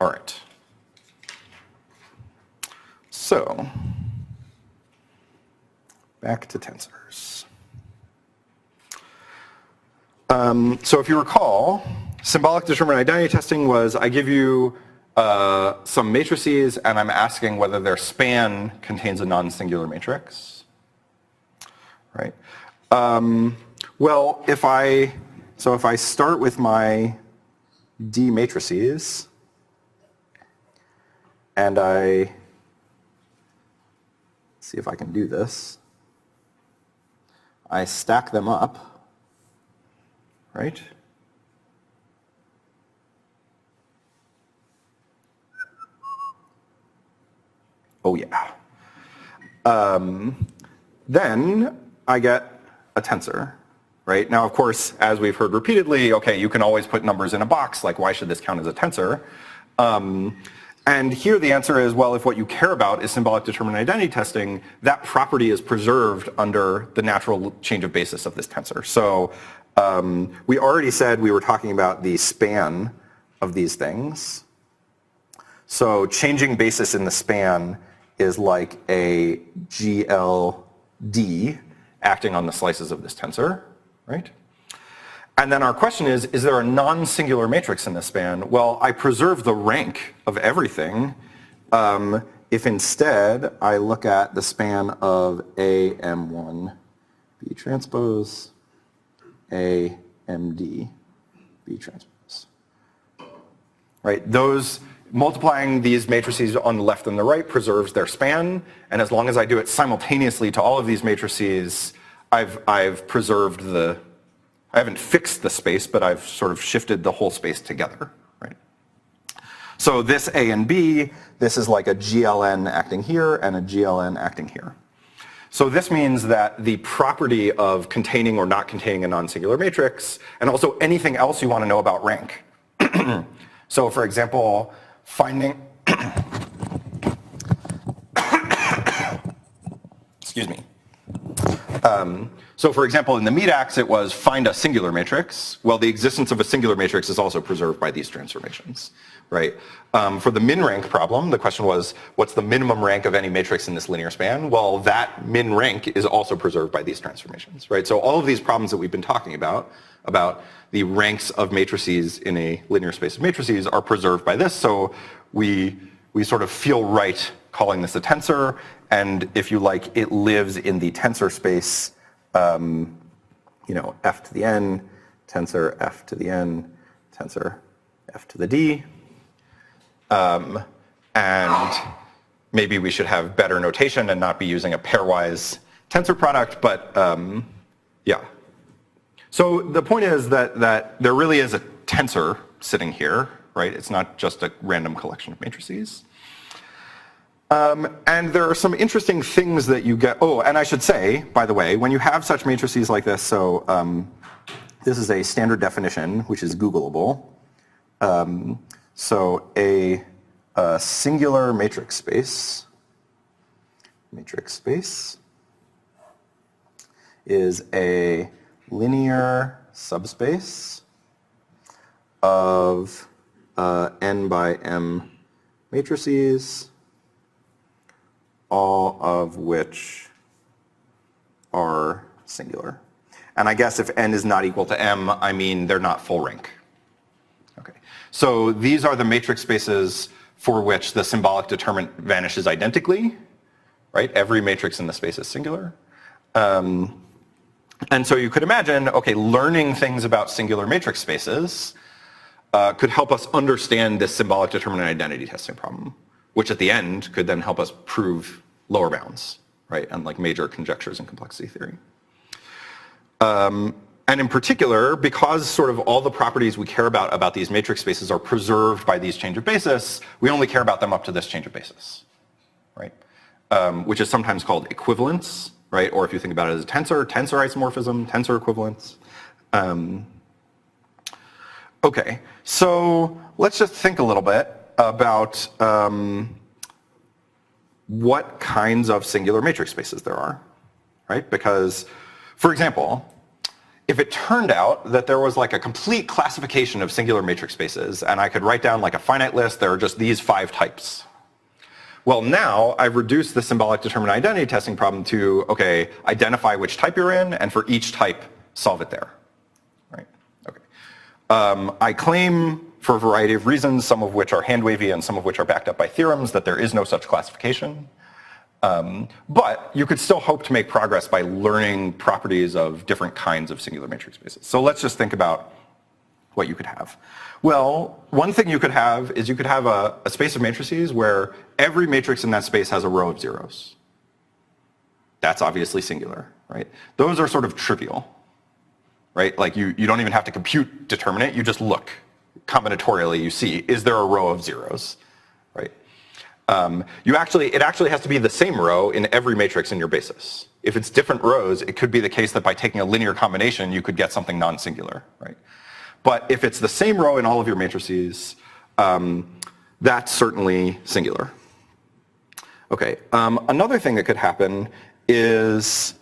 All right. So, back to tensors. So if you recall, symbolic determinant identity testing was I give you some matrices and I'm asking whether their span contains a non-singular matrix. Right. Well, if I start with my D matrices and I see if I can do this, I stack them up, right? Oh yeah. Then I get a tensor, right? Now, of course, as we've heard repeatedly, okay, you can always put numbers in a box, like why should this count as a tensor? And here the answer is, well, if what you care about is symbolic determinant identity testing, that property is preserved under the natural change of basis of this tensor. So we already said we were talking about the span of these things. So changing basis in the span is like a GLD acting on the slices of this tensor, right? And then our question is there a non-singular matrix in this span? Well, I preserve the rank of everything if instead I look at the span of AM1 B transpose AMD B transpose. Right? Those multiplying these matrices on the left and the right preserves their span, and as long as I do it simultaneously to all of these matrices, I've preserved I haven't fixed the space, but I've sort of shifted the whole space together, right? So this A and B, this is like a GLN acting here and a GLN acting here. So this means that the property of containing or not containing a non-singular matrix, and also anything else you want to know about rank. So for example, finding, excuse me. So for example, in the MEDAX, it was find a singular matrix. Well, the existence of a singular matrix is also preserved by these transformations, right? For the min rank problem, the question was, what's the minimum rank of any matrix in this linear span? Well, that min rank is also preserved by these transformations, right? So all of these problems that we've been talking about the ranks of matrices in a linear space of matrices are preserved by this. So we sort of feel right calling this a tensor, and if you like, it lives in the tensor space, f to the n, tensor f to the n, tensor f to the d, and maybe we should have better notation and not be using a pairwise tensor product, but yeah. So the point is that there really is a tensor sitting here, right? It's not just a random collection of matrices. And there are some interesting things that you get. Oh, and I should say, by the way, when you have such matrices like this, so this is a standard definition, which is Googleable. So a singular matrix space is a linear subspace of n by m matrices, all of which are singular. And I guess if n is not equal to m, I mean they're not full rank. Okay. So these are the matrix spaces for which the symbolic determinant vanishes identically, right? Every matrix in the space is singular. And so you could imagine, okay, learning things about singular matrix spaces could help us understand this symbolic determinant identity testing problem, which at the end could then help us prove lower bounds, right? And like major conjectures in complexity theory. And in particular, because sort of all the properties we care about these matrix spaces are preserved by these change of basis, we only care about them up to this change of basis, right? Which is sometimes called equivalence, right? Or if you think about it as a tensor isomorphism, tensor equivalence. Okay, so let's just think a little bit about what kinds of singular matrix spaces there are, right? Because, for example, if it turned out that there was like a complete classification of singular matrix spaces, and I could write down like a finite list, there are just these 5 types. Well, now I've reduced the symbolic determinant identity testing problem to, okay, identify which type you're in, and for each type, solve it there, right? Okay. I claim, for a variety of reasons, some of which are hand-wavy and some of which are backed up by theorems, that there is no such classification. But you could still hope to make progress by learning properties of different kinds of singular matrix spaces. So let's just think about what you could have. Well, one thing you could have is you could have a space of matrices where every matrix in that space has a row of zeros. That's obviously singular, right? Those are sort of trivial, right? Like you don't even have to compute determinant, you just look. Combinatorially, you see, is there a row of zeros, right? It actually has to be the same row in every matrix in your basis. If it's different rows, it could be the case that by taking a linear combination, you could get something non-singular, right? But if it's the same row in all of your matrices, that's certainly singular. Okay, another thing that could happen is,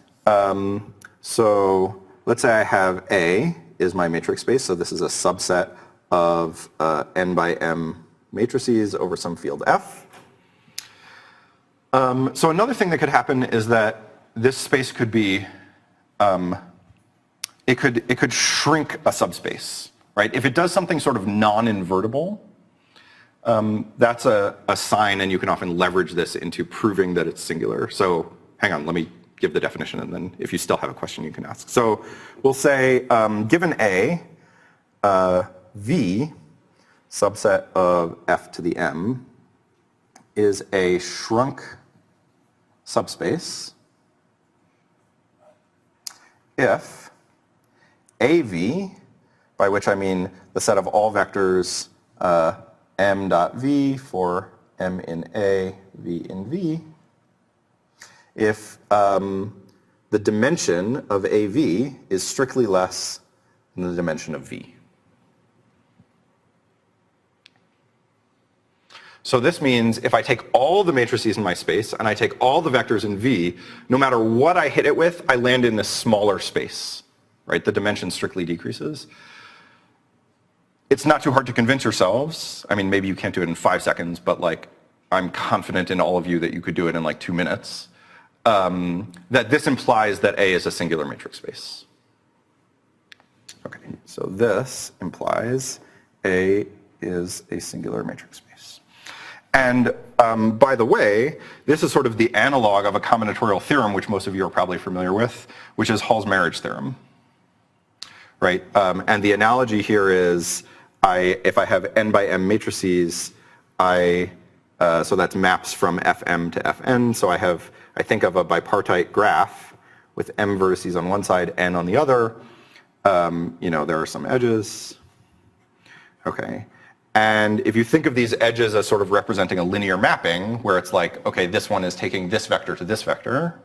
so let's say I have A is my matrix space, so this is a subset of n by m matrices over some field F. So another thing that could happen is that this space could be, it could shrink a subspace, right? If it does something sort of non-invertible, that's a sign, and you can often leverage this into proving that it's singular. So hang on, let me give the definition, and then if you still have a question, you can ask. So we'll say, given A, V, subset of F to the M, is a shrunk subspace if AV, by which I mean the set of all vectors m dot v for m in A, v in V, if the dimension of AV is strictly less than the dimension of V. So this means if I take all the matrices in my space and I take all the vectors in V, no matter what I hit it with, I land in this smaller space, right? The dimension strictly decreases. It's not too hard to convince yourselves. I mean, maybe you can't do it in 5 seconds, but like, I'm confident in all of you that you could do it in like 2 minutes. That this implies that A is a singular matrix space. Okay, so this implies A is a singular matrix space. And by the way, this is sort of the analog of a combinatorial theorem, which most of you are probably familiar with, which is Hall's marriage theorem, right? And the analogy here is, if I have n by m matrices, so that's maps from Fm to Fn, so I think of a bipartite graph with m vertices on one side, n on the other. There are some edges. Okay. And if you think of these edges as sort of representing a linear mapping, where it's like, okay, this one is taking this vector to this vector,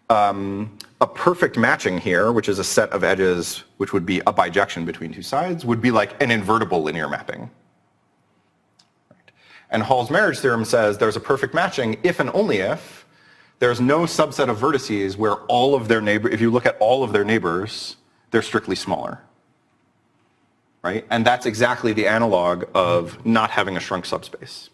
a perfect matching here, which is a set of edges which would be a bijection between two sides, would be like an invertible linear mapping. Right. And Hall's marriage theorem says there's a perfect matching if and only if there's no subset of vertices where all of their if you look at all of their neighbors, they're strictly smaller. Right? And that's exactly the analog of not having a shrunk subspace.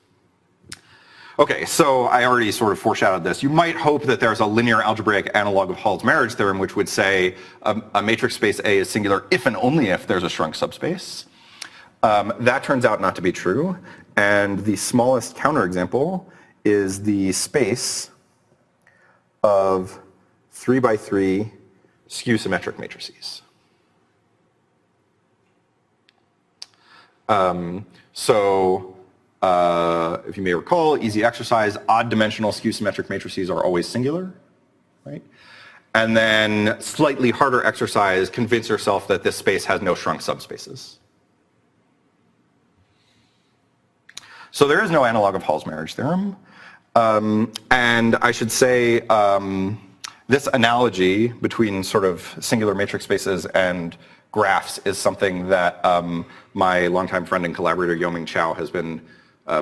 Okay, so I already sort of foreshadowed this. You might hope that there's a linear algebraic analog of Hall's marriage theorem, which would say a matrix space A is singular if and only if there's a shrunk subspace. That turns out not to be true. And the smallest counterexample is the space of 3 by 3 skew-symmetric matrices. If you may recall, easy exercise, odd dimensional skew-symmetric matrices are always singular, right? And then slightly harder exercise, convince yourself that this space has no shrunk subspaces. So there is no analog of Hall's marriage theorem. And I should say this analogy between sort of singular matrix spaces and graphs is something that my longtime friend and collaborator Yoming Chow has been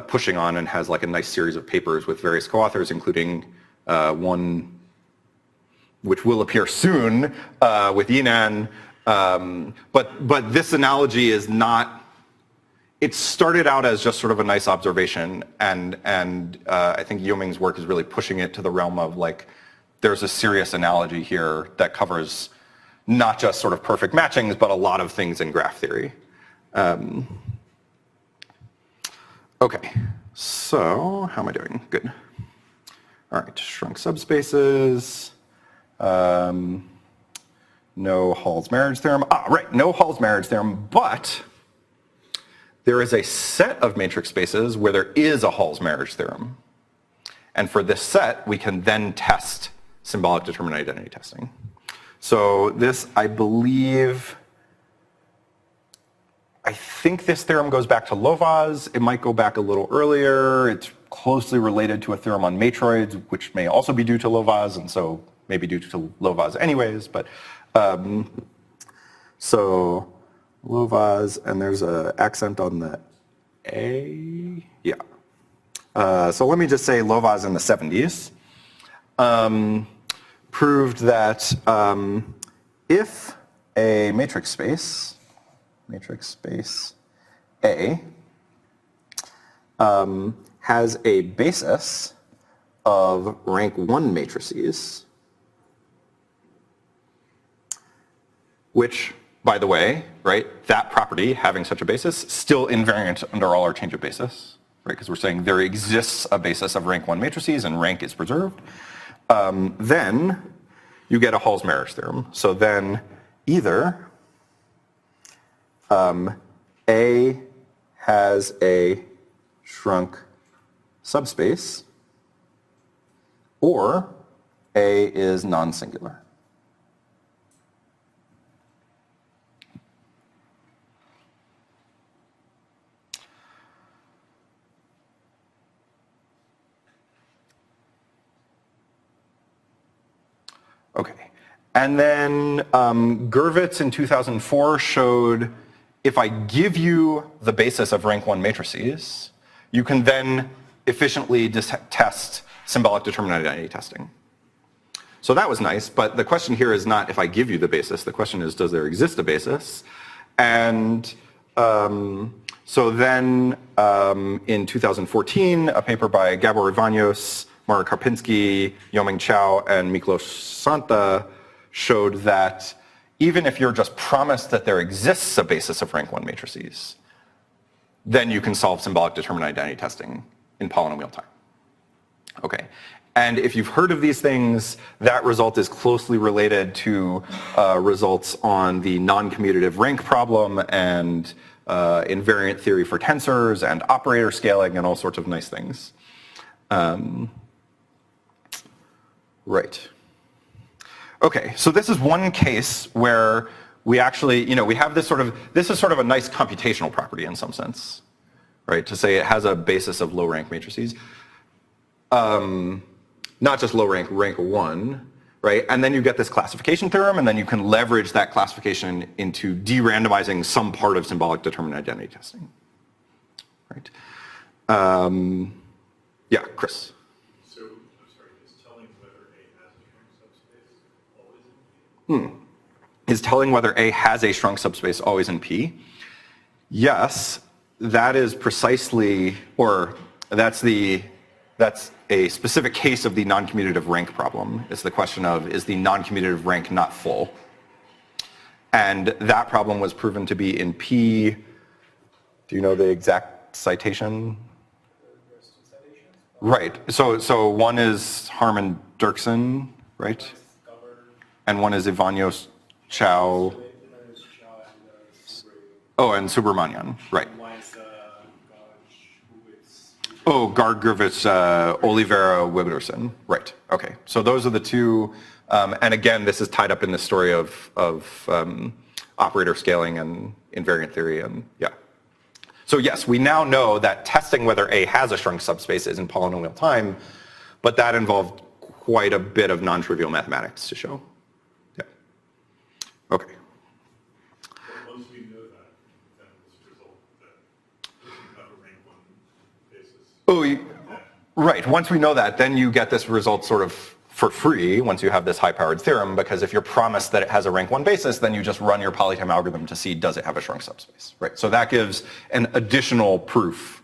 pushing on, and has like a nice series of papers with various co-authors, including one which will appear soon with Yinan. But this analogy is not, it started out as just sort of a nice observation, and I think Yoming's work is really pushing it to the realm of like, there's a serious analogy here that covers not just sort of perfect matchings, but a lot of things in graph theory. Okay, so how am I doing? Good. All right, shrunk subspaces. No Hall's marriage theorem. Right, no Hall's marriage theorem, but there is a set of matrix spaces where there is a Hall's marriage theorem. And for this set, we can then test symbolic determinant identity testing. So this, I think this theorem goes back to Lovász. It might go back a little earlier. It's closely related to a theorem on matroids, which may also be due to Lovász, and so maybe due to Lovász anyways. But so Lovász, and there's an accent on the A, yeah. So let me just say Lovaas in the 70s proved that if a matrix space A has a basis of rank 1 matrices, which, by the way, right, that property, having such a basis, still invariant under all our change of basis, right, because we're saying there exists a basis of rank 1 matrices and rank is preserved, then you get a Hall's-Mears theorem. So then either A has a shrunk subspace or A is non-singular. Okay. And then Gurvitz in 2004 showed if I give you the basis of rank 1 matrices, you can then efficiently test symbolic determinant identity testing. So that was nice, but the question here is not if I give you the basis. The question is, does there exist a basis? And so then in 2014, a paper by Gabor Ivanios, Mara Karpinski, Yoming Chow, and Miklos Santa showed that even if you're just promised that there exists a basis of rank 1 matrices, then you can solve symbolic determinant identity testing in polynomial time. Okay. And if you've heard of these things, that result is closely related to results on the non-commutative rank problem and invariant theory for tensors and operator scaling and all sorts of nice things. Right. Okay, so this is one case where we actually, we have this is sort of a nice computational property in some sense, right? To say it has a basis of low rank matrices. Not just low rank, rank 1, right? And then you get this classification theorem, and then you can leverage that classification into de-randomizing some part of symbolic determinant identity testing, right? Yeah, Chris. So, I'm sorry, is telling whether A has a shrunk subspace always in P? Is telling whether A has a shrunk subspace always in P? Yes, that is precisely, or that's a specific case of the non-commutative rank problem. It's the question of, is the non-commutative rank not full? And that problem was proven to be in P. Do you know the exact citation? Right. So one is Harman Dirksen, right? And one is Ivanios Chow. Oh, and Subramanian, right. Oh, Gurvitz, Oliveira, Wigderson. Right. Okay. So those are the two. And again, this is tied up in the story of operator scaling and invariant theory, and yeah. So yes, we now know that testing whether A has a shrunk subspace is in polynomial time, but that involved quite a bit of non-trivial mathematics to show. Yeah. Okay. Once we know that, then this result that if you have a rank 1 basis. Oh, right. Once we know that, then you get this result sort of for free once you have this high-powered theorem, because if you're promised that it has a rank 1 basis, then you just run your polytime algorithm to see does it have a shrunk subspace, right? So that gives an additional proof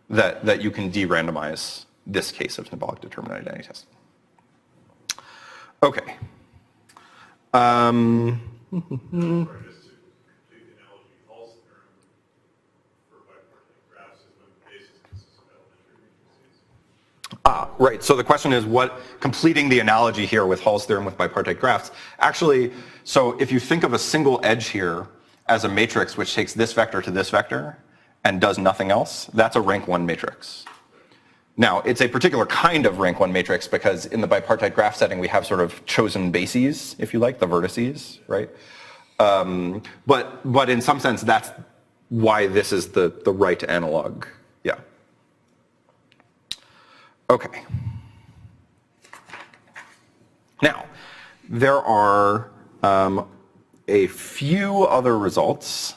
that you can de-randomize this case of symbolic determinant identity testing. Okay. Or just to complete the analogy, Hall's theorem for bipartite graphs is when the basis consists of elementary matrices. Right. So the question is completing the analogy here with Hall's theorem with bipartite graphs. Actually, so if you think of a single edge here as a matrix which takes this vector to this vector and does nothing else, that's a rank 1 matrix. Now, it's a particular kind of rank 1 matrix because in the bipartite graph setting we have sort of chosen bases, if you like, the vertices, right? But in some sense that's why this is the right analog. Yeah. Okay. Now, there are a few other results.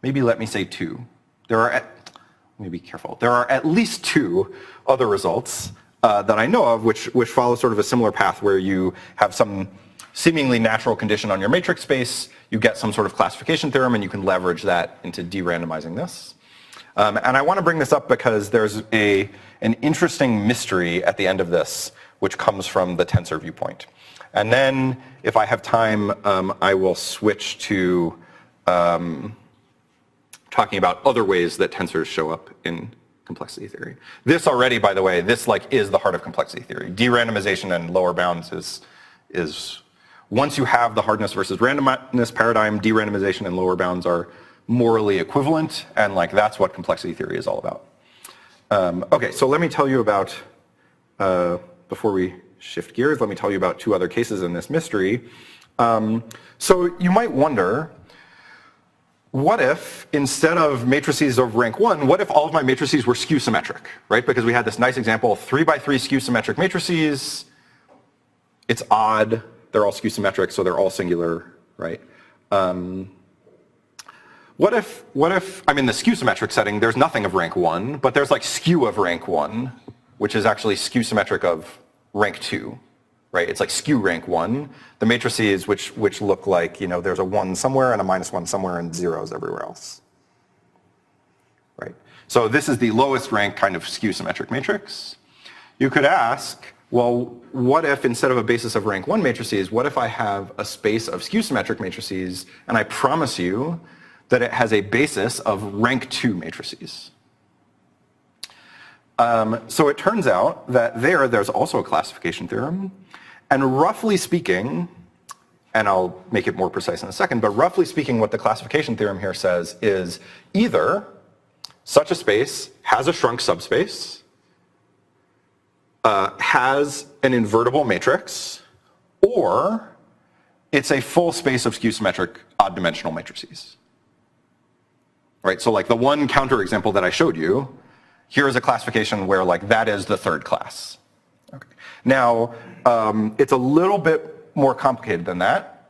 Maybe let me say two. let me be careful. There are at least 2 other results that I know of which follow sort of a similar path where you have some seemingly natural condition on your matrix space, you get some sort of classification theorem, and you can leverage that into de-randomizing this. And I want to bring this up because there's an interesting mystery at the end of this, which comes from the tensor viewpoint. And then, if I have time, I will switch to talking about other ways that tensors show up in complexity theory. This already, by the way, this is the heart of complexity theory. De-randomization and lower bounds is once you have the hardness versus randomness paradigm, de-randomization and lower bounds are morally equivalent, and that's what complexity theory is all about. Okay, so let me tell you about, before we shift gears, let me tell you about 2 other cases in this mystery. So you might wonder, what if, instead of matrices of rank 1, what if all of my matrices were skew symmetric, right? Because we had this nice example, 3 by 3 skew symmetric matrices. It's odd. They're all skew symmetric, so they're all singular, right? What if I'm in the skew symmetric setting, there's nothing of rank 1, but there's skew of rank 1, which is actually skew symmetric of rank 2, right? It's skew rank 1. The matrices which look like, there's a 1 somewhere and a -1 somewhere and zeros everywhere else, right? So this is the lowest rank kind of skew symmetric matrix. You could ask, well, what if instead of a basis of rank 1 matrices, what if I have a space of skew symmetric matrices and I promise you that it has a basis of rank 2 matrices? So it turns out that there's also a classification theorem, and roughly speaking, and I'll make it more precise in a second, but roughly speaking what the classification theorem here says is either such a space has a shrunk subspace, has an invertible matrix, or it's a full space of skew symmetric odd dimensional matrices. Right, so the one counterexample that I showed you, here is a classification where that is the 3rd class. Okay. Now, it's a little bit more complicated than that.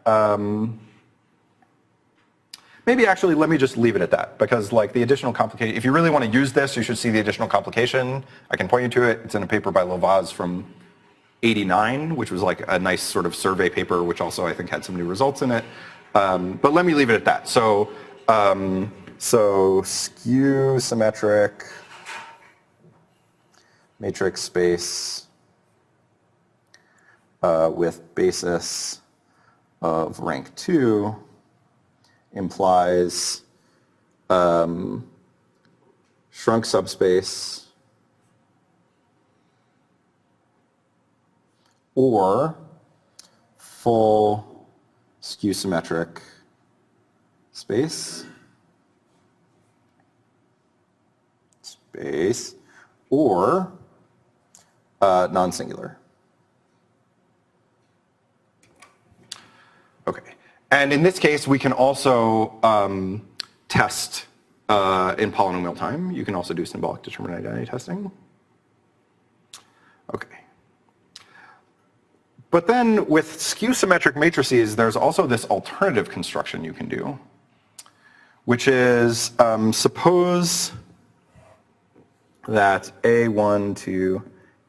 Maybe actually let me just leave it at that, because the additional complication, if you really want to use this, you should see the additional complication. I can point you to it. It's in a paper by Lovaz from '89, which was a nice sort of survey paper, which also I think had some new results in it. But let me leave it at that. So skew symmetric matrix space with basis of rank 2 implies shrunk subspace or full skew symmetric space or non-singular. Okay, and in this case we can also test in polynomial time. You can also do symbolic determinant identity testing. Okay. But then with skew symmetric matrices, there's also this alternative construction you can do, which is suppose that A1 to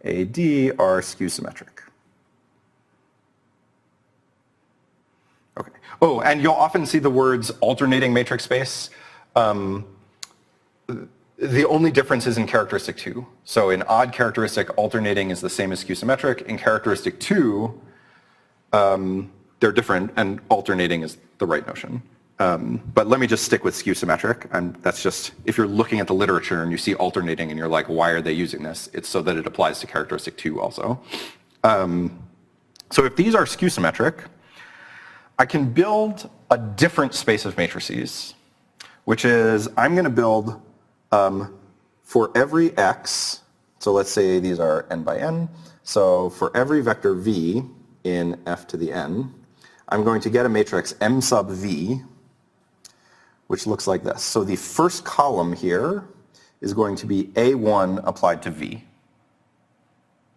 AD are skew symmetric. Okay. Oh, and you'll often see the words alternating matrix space. The only difference is in characteristic 2. So in odd characteristic, alternating is the same as skew symmetric. In characteristic 2, they're different, and alternating is the right notion. But let me just stick with skew symmetric, and that's just, if you're looking at the literature and you see alternating and you're like, why are they using this? It's so that it applies to characteristic 2 also. So if these are skew symmetric, I can build a different space of matrices, which is I'm going to build for every x, so let's say these are n by n, so for every vector v in f to the n, I'm going to get a matrix m sub v, which looks like this. So the first column here is going to be a1 applied to v,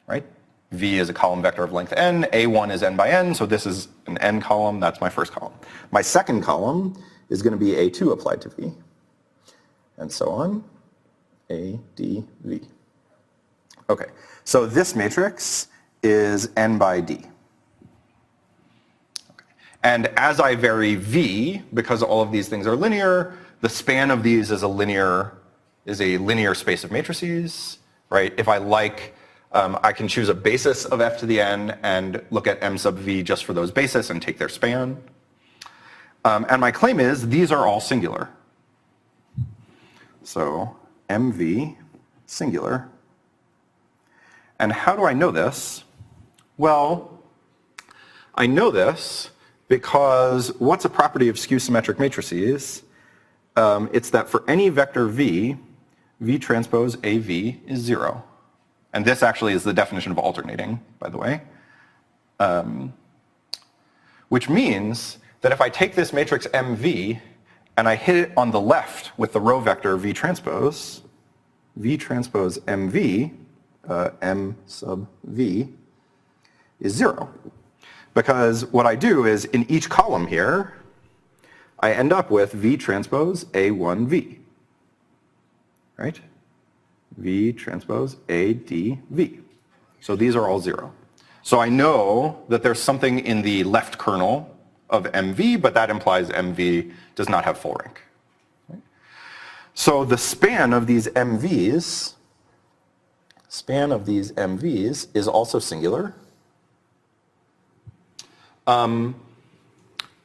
right? V is a column vector of length n, a1 is n by n, so this is an n column, that's my first column. My second column is going to be a2 applied to v. and so on, A, D, V. Okay, so this matrix is n by D. Okay. And as I vary V, because all of these things are linear, the span of these is a linear space of matrices, right? If I like, I can choose a basis of f to the n and look at m sub v just for those bases and take their span. And my claim is these are all singular. So mv singular. And how do I know this? Well, I know this because what's a property of skew-symmetric matrices? It's that for any vector v, v transpose AV is 0. And this actually is the definition of alternating, by the way. Which means that if I take this matrix MV and I hit it on the left with the row vector V transpose MV, M sub V, is 0. Because what I do is in each column here, I end up with V transpose A1V, right? V transpose ADV. So these are all 0. So I know that there's something in the left kernel of MV, but that implies MV does not have full rank. Right? So the span of these MVs is also singular.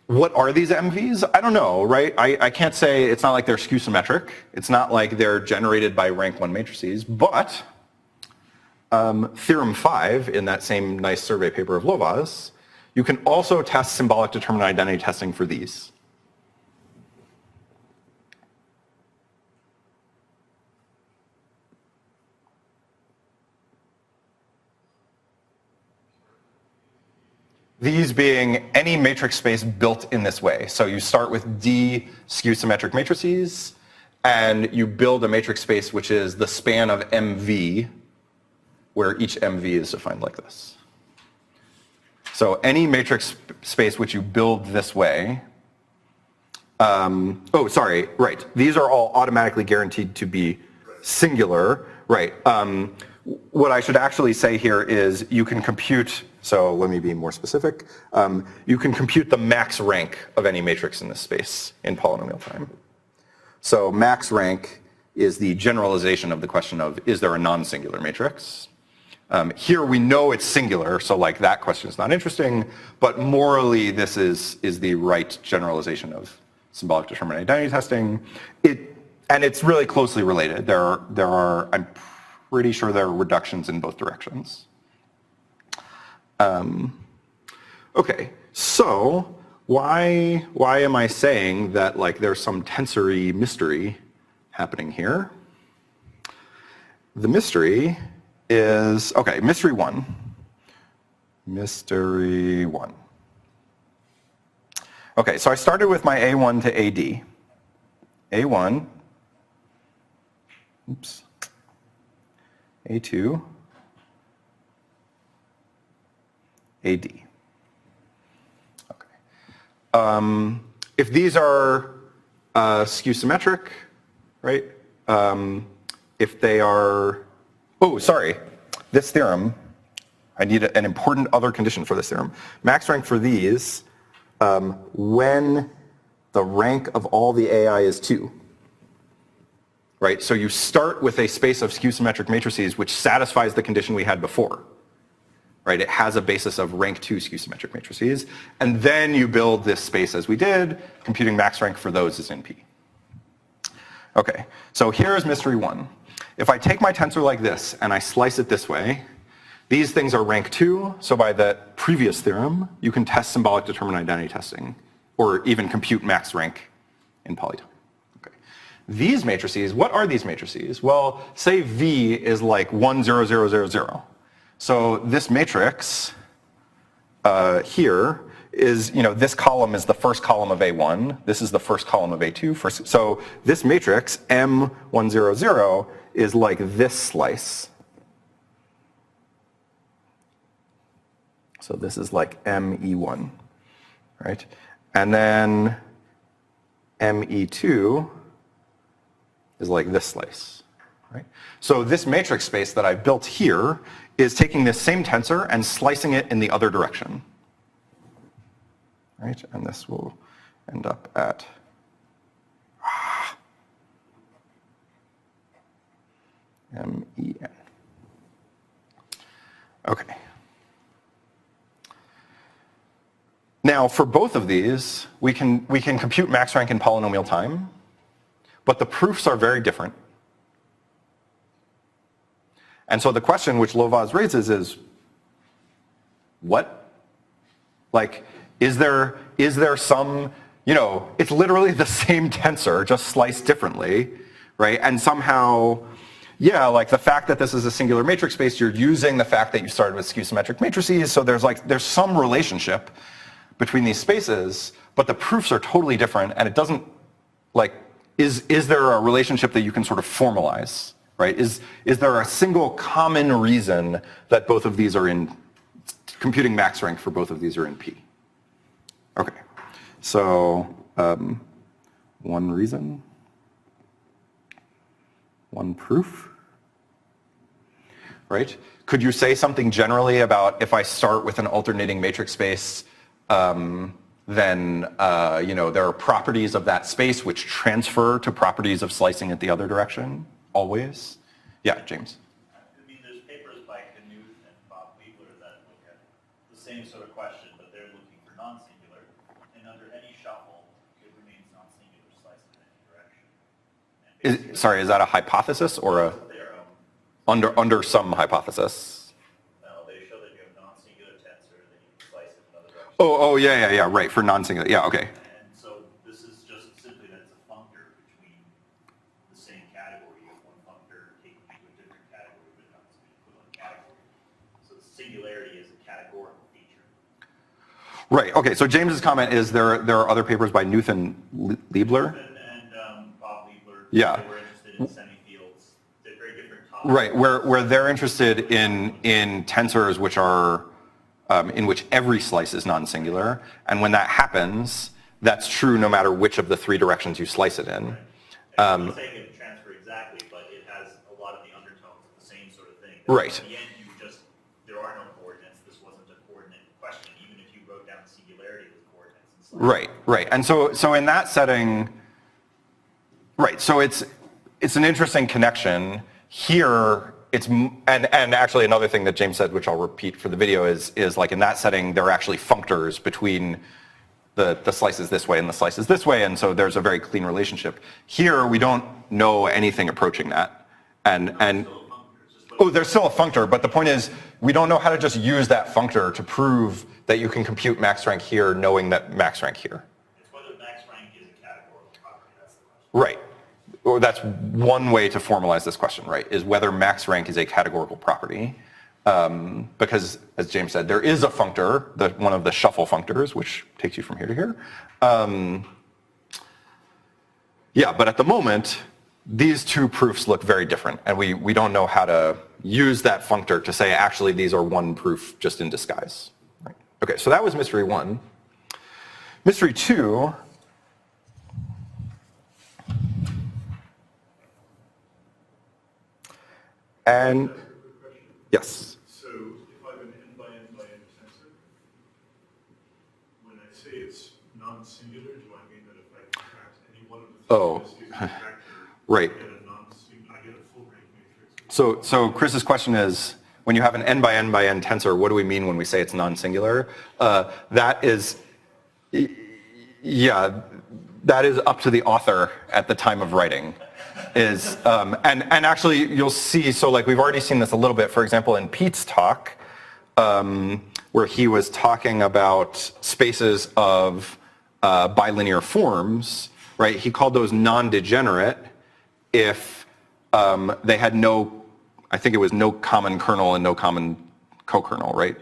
What are these MVs? I don't know, right? I can't say, it's not like they're skew symmetric. It's not like they're generated by rank 1 matrices, but theorem 5 in that same nice survey paper of Lova's, you can also test symbolic determinant identity testing for these. These being any matrix space built in this way. So you start with D skew-symmetric matrices, and you build a matrix space which is the span of MV, where each MV is defined like this. So any matrix space which you build this way, these are all automatically guaranteed to be singular, right? What I should actually say here is you can compute, so let me be more specific, you can compute the max rank of any matrix in this space in polynomial time. So max rank is the generalization of the question of, is there a non-singular matrix? Here we know it's singular, so like that question is not interesting, but morally this is the right generalization of symbolic determinant identity testing. And it's really closely related. There are, I'm pretty sure there are reductions in both directions. Okay, so why am I saying that like there's some tensory mystery happening here? The mystery is, okay, mystery one. Okay, so I started with my A1 to AD. A1, oops, A2, AD. Okay. If these are skew symmetric, right? If they are, oh, sorry, this theorem, I need an important other condition for this theorem. Max rank for these, when the rank of all the AI is 2. Right? So you start with a space of skew symmetric matrices which satisfies the condition we had before. Right? It has a basis of rank 2 skew symmetric matrices, and then you build this space as we did, computing max rank for those is in P. Okay, so here's mystery 1. If I take my tensor like this and I slice it this way, these things are rank 2, so by the previous theorem, you can test symbolic determinant identity testing, or even compute max rank in polytime. Okay. These matrices, what are these matrices? Well, say V is like 1, 0, 0, 0, 0. So this matrix here is, this column is the first column of A1. This is the first column of A2. So this matrix, M100, is like this slice. So this is like ME1, right? And then ME2, is like this slice, right? So this matrix space that I've built here is taking this same tensor and slicing it in the other direction, right? And this will end up at MEN. Okay. Now, for both of these, we can compute max rank in polynomial time, but the proofs are very different. And so the question which Lovász raises is, what? Like, is there some, it's literally the same tensor, just sliced differently, right? And somehow, yeah, like the fact that this is a singular matrix space, you're using the fact that you started with skew symmetric matrices, so there's some relationship between these spaces, but the proofs are totally different, and it doesn't, like, is there a relationship that you can sort of formalize, right? Is there a single common reason that both of these are in, computing max rank for both of these are in P? Okay, so one reason, one proof, right? Could you say something generally about if I start with an alternating matrix space, then there are properties of that space which transfer to properties of slicing it the other direction, always? Yeah, James. I mean, there's papers by Knuth and Bob Weibler that look at the same sort of question, but they're looking for non-singular, and under any shuffle, it remains non-singular slice in any direction. Sorry, is that a hypothesis or a under some hypothesis? No, they show that you have non-singular tensor, then you can slice it another direction. Oh, yeah, right, for non-singular, yeah, okay. And so this is just simply that it's a functor between the same category. You have one functor taken into a different category, but not the equivalent category. So the singularity is a categorical feature. Right, okay, so James's comment is there are other papers by Knuth and Liebler? And Bob Weibler, Yeah. they were interested in semi-fields. They're very different topics. Right, where they're interested in tensors which are, in which every slice is non-singular, and when that happens, that's true no matter which of the three directions you slice it in. I'm not saying it transfer exactly, but it has a lot of the undertones of the same sort of thing. Right. In the end, there are no coordinates. This wasn't a coordinate question, even if you wrote down the singularity of the coordinates. And Right, and so in that setting, right, so it's an interesting connection. Here, and actually another thing that James said, which I'll repeat for the video, is like in that setting, there are actually functors between the slices this way and the slices this way, and so there's a very clean relationship. Here, we don't know anything approaching that. And there's still a functor, but the point is, we don't know how to just use that functor to prove that you can compute max rank here, knowing that max rank here. It's whether max rank is a categorical property, that's the question. Right. Or that's one way to formalize this question, right, is whether max rank is a categorical property. Because, as James said, there is a functor, one of the shuffle functors, which takes you from here to here. Yeah, but at the moment, these two proofs look very different, and we don't know how to use that functor to say, actually, these are one proof just in disguise. Right. Okay, so that was mystery one. Mystery two. And yes. So if I have an n by n by n tensor, when I say it's non-singular, do I mean that if I contract any one of the three factor, right. I get a full rank matrix? So Chris's question is, when you have an n by n by n tensor, what do we mean when we say it's non-singular? That is up to the author at the time of writing. And actually you'll see, so like we've already seen this a little bit, for example, in Pete's talk, where he was talking about spaces of bilinear forms, right? He called those non-degenerate if they had no, I think it was no common kernel and no common co-kernel, right?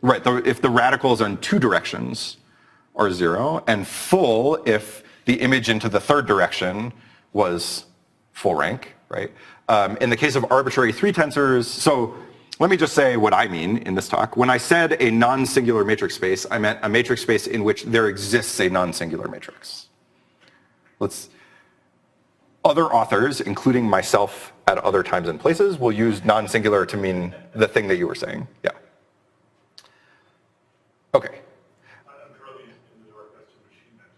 Right, if the radicals in two directions are 0, and full if the image into the third direction was full rank, right? In the case of arbitrary 3 tensors, so let me just say what I mean in this talk. When I said a non-singular matrix space, I meant a matrix space in which there exists a non-singular matrix. Other authors, including myself at other times and places, will use non-singular to mean the thing that you were saying. Yeah. Okay. I'm drilling into the direct question, which he meant.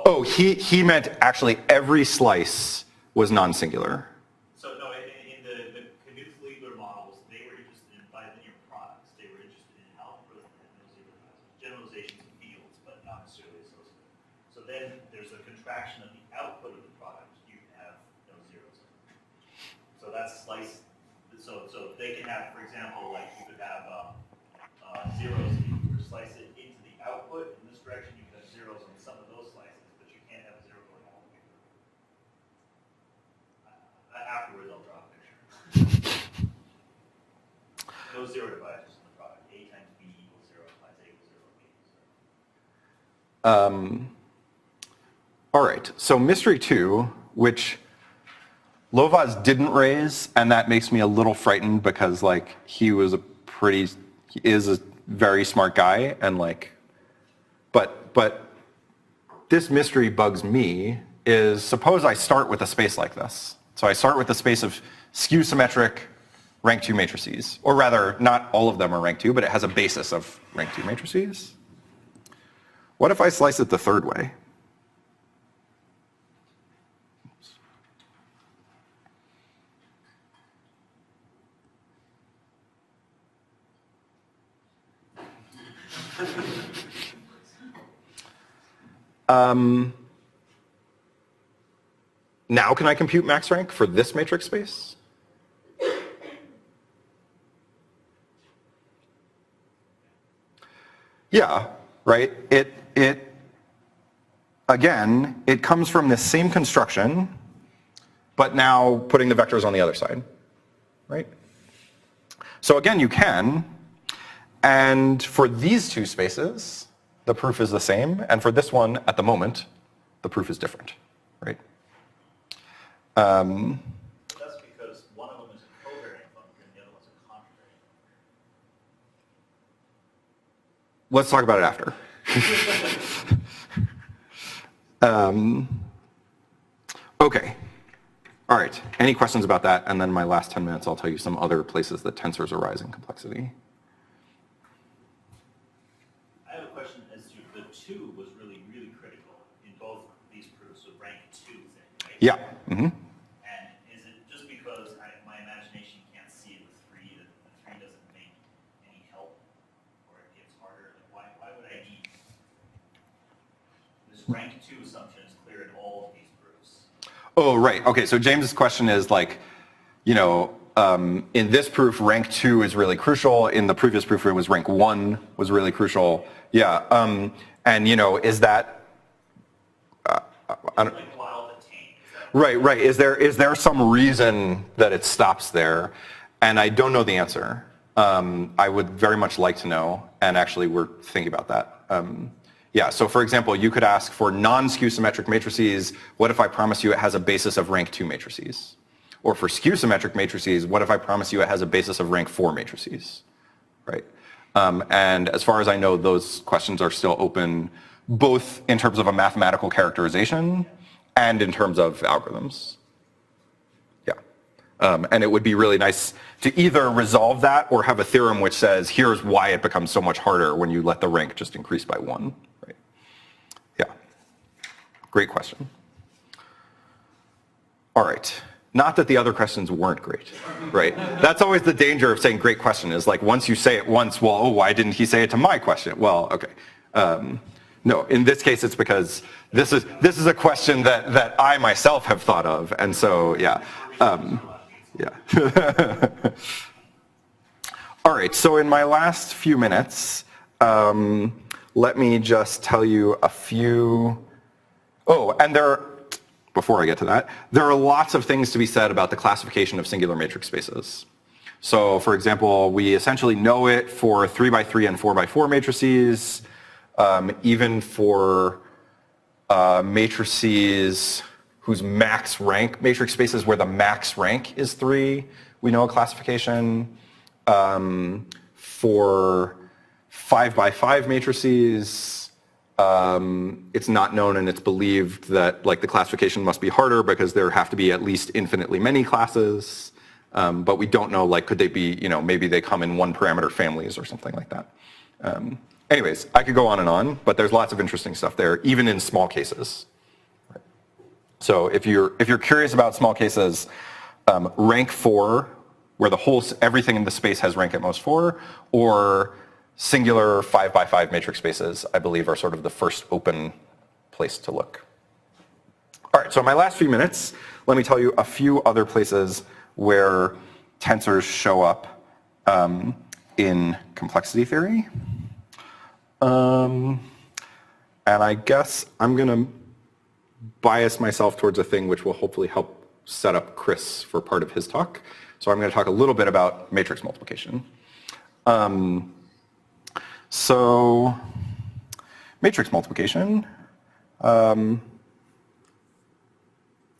Oh, he meant actually every slice was non-singular. So no, in the Knuth-Liebler models, they were interested in bilinear products. They were interested in algebras and generalizations of fields, but not necessarily associated. So then there's a contraction of the output of the product. You can have no zeros. So that's slice. So they can have, for example, like you could have zeros if you were to slice it into the output in this direction. You could have zeros on some of those slices, but you can't have a zero going all the way through. Afterwards, I'll draw a picture. No zero divisors in the product. A times B equals 0 implies A equals 0, B equals 0. All right, so mystery 2, which Lovász didn't raise, and that makes me a little frightened because like he is a very smart guy, and like, but this mystery bugs me, is suppose I start with a space like this. So I start with a space of skew symmetric rank 2 matrices, or rather, not all of them are rank 2, but it has a basis of rank 2 matrices. What if I slice it the third way? Now can I compute max rank for this matrix space? Yeah, right? Again, it comes from this same construction, but now putting the vectors on the other side, right? So again, you can, and for these two spaces, the proof is the same, and for this one, at the moment, the proof is different, right? That's because one of them is a covariant function, the other one's a contravariant function. Let's talk about it after. Okay. All right. Any questions about that? And then my last 10 minutes, I'll tell you some other places that tensors arise in complexity. I have a question as to the 2 was really, really critical in both these proofs, so rank 2 thing, right? Yeah. Mm-hmm. And is it just because my imagination can't see the 3 that the 3 doesn't make any help, or it gets harder? Like why would I need this rank 2 assumption is clear in all of these proofs? Oh, right. Okay, so James's question is like, you know, in this proof, rank 2 is really crucial. In the previous proof, it was rank 1 was really crucial. Yeah, and you know, is that... I don't, Like while detained. right. Is there some reason that it stops there? And I don't know the answer. I would very much like to know, and actually we're thinking about that. Yeah, so for example, you could ask for non-skew symmetric matrices, what if I promise you it has a basis of rank 2 matrices? Or for skew symmetric matrices, what if I promise you it has a basis of rank 4 matrices, right? And as far as I know, those questions are still open, both in terms of a mathematical characterization and in terms of algorithms. Yeah. And it would be really nice to either resolve that or have a theorem which says, here's why it becomes so much harder when you let the rank just increase by 1. Right? Yeah. Great question. All right. Not that the other questions weren't great, right? That's always the danger of saying great question is like once you say it once, well, oh, why didn't he say it to my question? Well, okay. No, in this case, it's because this is a question that I myself have thought of, and so yeah. Yeah. All right, so in my last few minutes, let me just tell you a few, and before I get to that, there are lots of things to be said about the classification of singular matrix spaces. So for example, we essentially know it for 3x3 and 4x4 matrices, even for matrices whose max rank, matrix spaces where the max rank is 3, we know a classification. For 5x5 matrices, It's not known, and it's believed that like the classification must be harder because there have to be at least infinitely many classes. But we don't know, like, could they be, maybe they come in one parameter families or something like that. Anyways, I could go on, but there's lots of interesting stuff there, even in small cases. So if you're curious about small cases, rank 4, where everything in the space has rank at most 4, or singular 5x5 matrix spaces, I believe, are sort of the first open place to look. All right, so in my last few minutes, let me tell you a few other places where tensors show up in complexity theory. And I guess I'm going to bias myself towards a thing which will hopefully help set up Chris for part of his talk. So I'm going to talk a little bit about matrix multiplication. So matrix multiplication,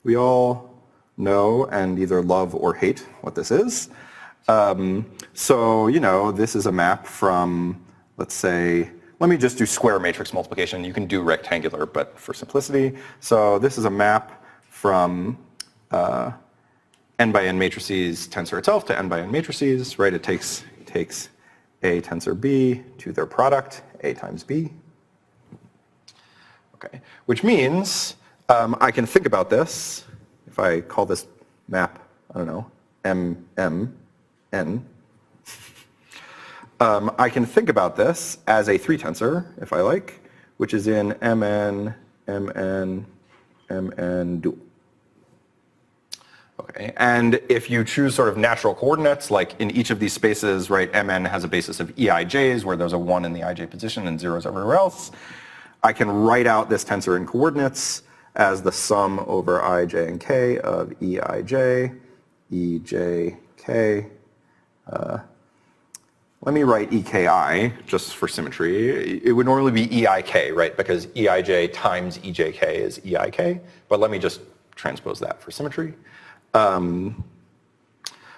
we all know and either love or hate what this is. So, this is a map from, let's say, let me just do square matrix multiplication. You can do rectangular, but for simplicity. So this is a map from n by n matrices tensor itself to n by n matrices, right? It takes A tensor B to their product, A times B. Okay, which means I can think about this, if I call this map, I don't know, MN, I can think about this as a 3 tensor, if I like, which is in MN, MN, MN dual. Okay, and if you choose sort of natural coordinates, like in each of these spaces, right, MN has a basis of EIJs, where there's a 1 in the IJ position and zeros everywhere else, I can write out this tensor in coordinates as the sum over IJ and K of EIJ, EJK. Let me write EKI, just for symmetry. It would normally be EIK, right, because EIJ times EJK is EIK, but let me just transpose that for symmetry.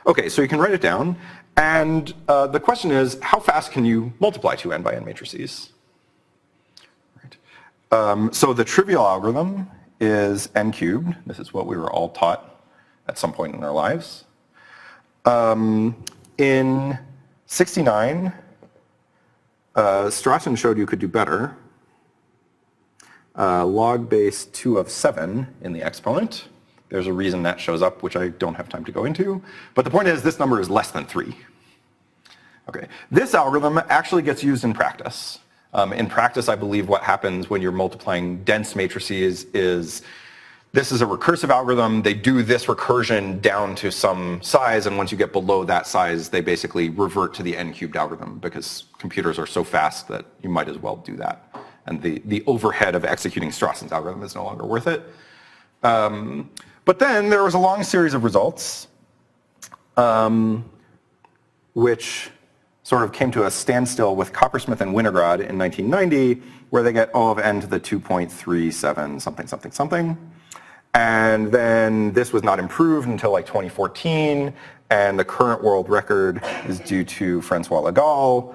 Okay, so you can write it down, and the question is, how fast can you multiply two n by n matrices? Right. So the trivial algorithm is n cubed. This is what we were all taught at some point in our lives. In 69, Stratton showed you could do better. Log base 2 of 7 in the exponent. There's a reason that shows up, which I don't have time to go into. But the point is, this number is less than 3. Okay. This algorithm actually gets used in practice. In practice, I believe what happens when you're multiplying dense matrices is this is a recursive algorithm. They do this recursion down to some size, and once you get below that size, they basically revert to the n cubed algorithm because computers are so fast that you might as well do that. And the overhead of executing Strasson's algorithm is no longer worth it. But then there was a long series of results which sort of came to a standstill with Coppersmith and Winograd in 1990, where they get O of n to the 2.37 something, something, something. And then this was not improved until like 2014, and the current world record is due to Francois Legal,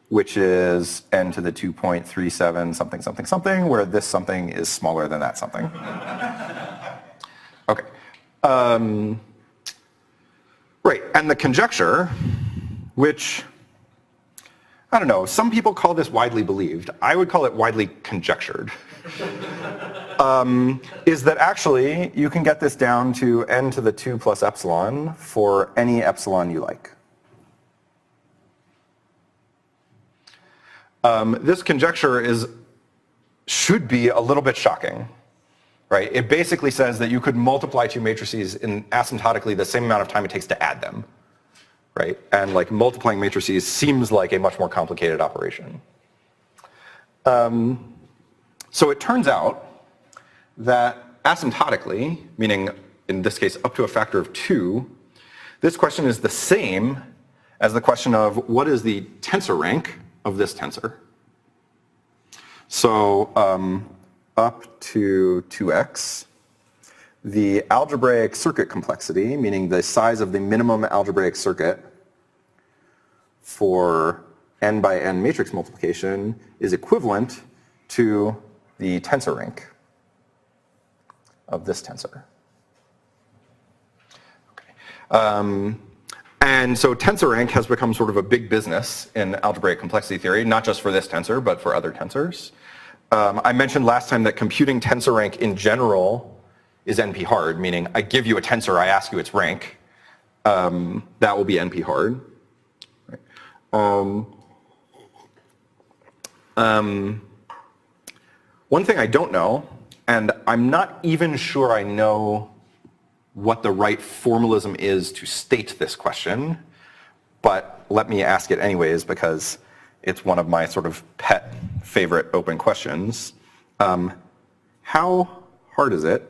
which is n to the 2.37 something, something, something, where this something is smaller than that something. Okay. Right, and the conjecture, which, I don't know, some people call this widely believed. I would call it widely conjectured. Is that actually you can get this down to n to the 2 plus epsilon for any epsilon you like. This conjecture should be a little bit shocking, right? It basically says that you could multiply two matrices in asymptotically the same amount of time it takes to add them, right? And like multiplying matrices seems like a much more complicated operation. So it turns out that asymptotically, meaning in this case up to a factor of 2, this question is the same as the question of what is the tensor rank of this tensor. So up to 2x, the algebraic circuit complexity, meaning the size of the minimum algebraic circuit for n by n matrix multiplication is equivalent to the tensor rank of this tensor. Okay. And so tensor rank has become sort of a big business in algebraic complexity theory, not just for this tensor, but for other tensors. I mentioned last time that computing tensor rank in general is NP hard, meaning I give you a tensor, I ask you its rank. That will be NP hard. Right. One thing I don't know, and I'm not even sure I know what the right formalism is to state this question, but let me ask it anyways because it's one of my sort of pet favorite open questions. How hard is it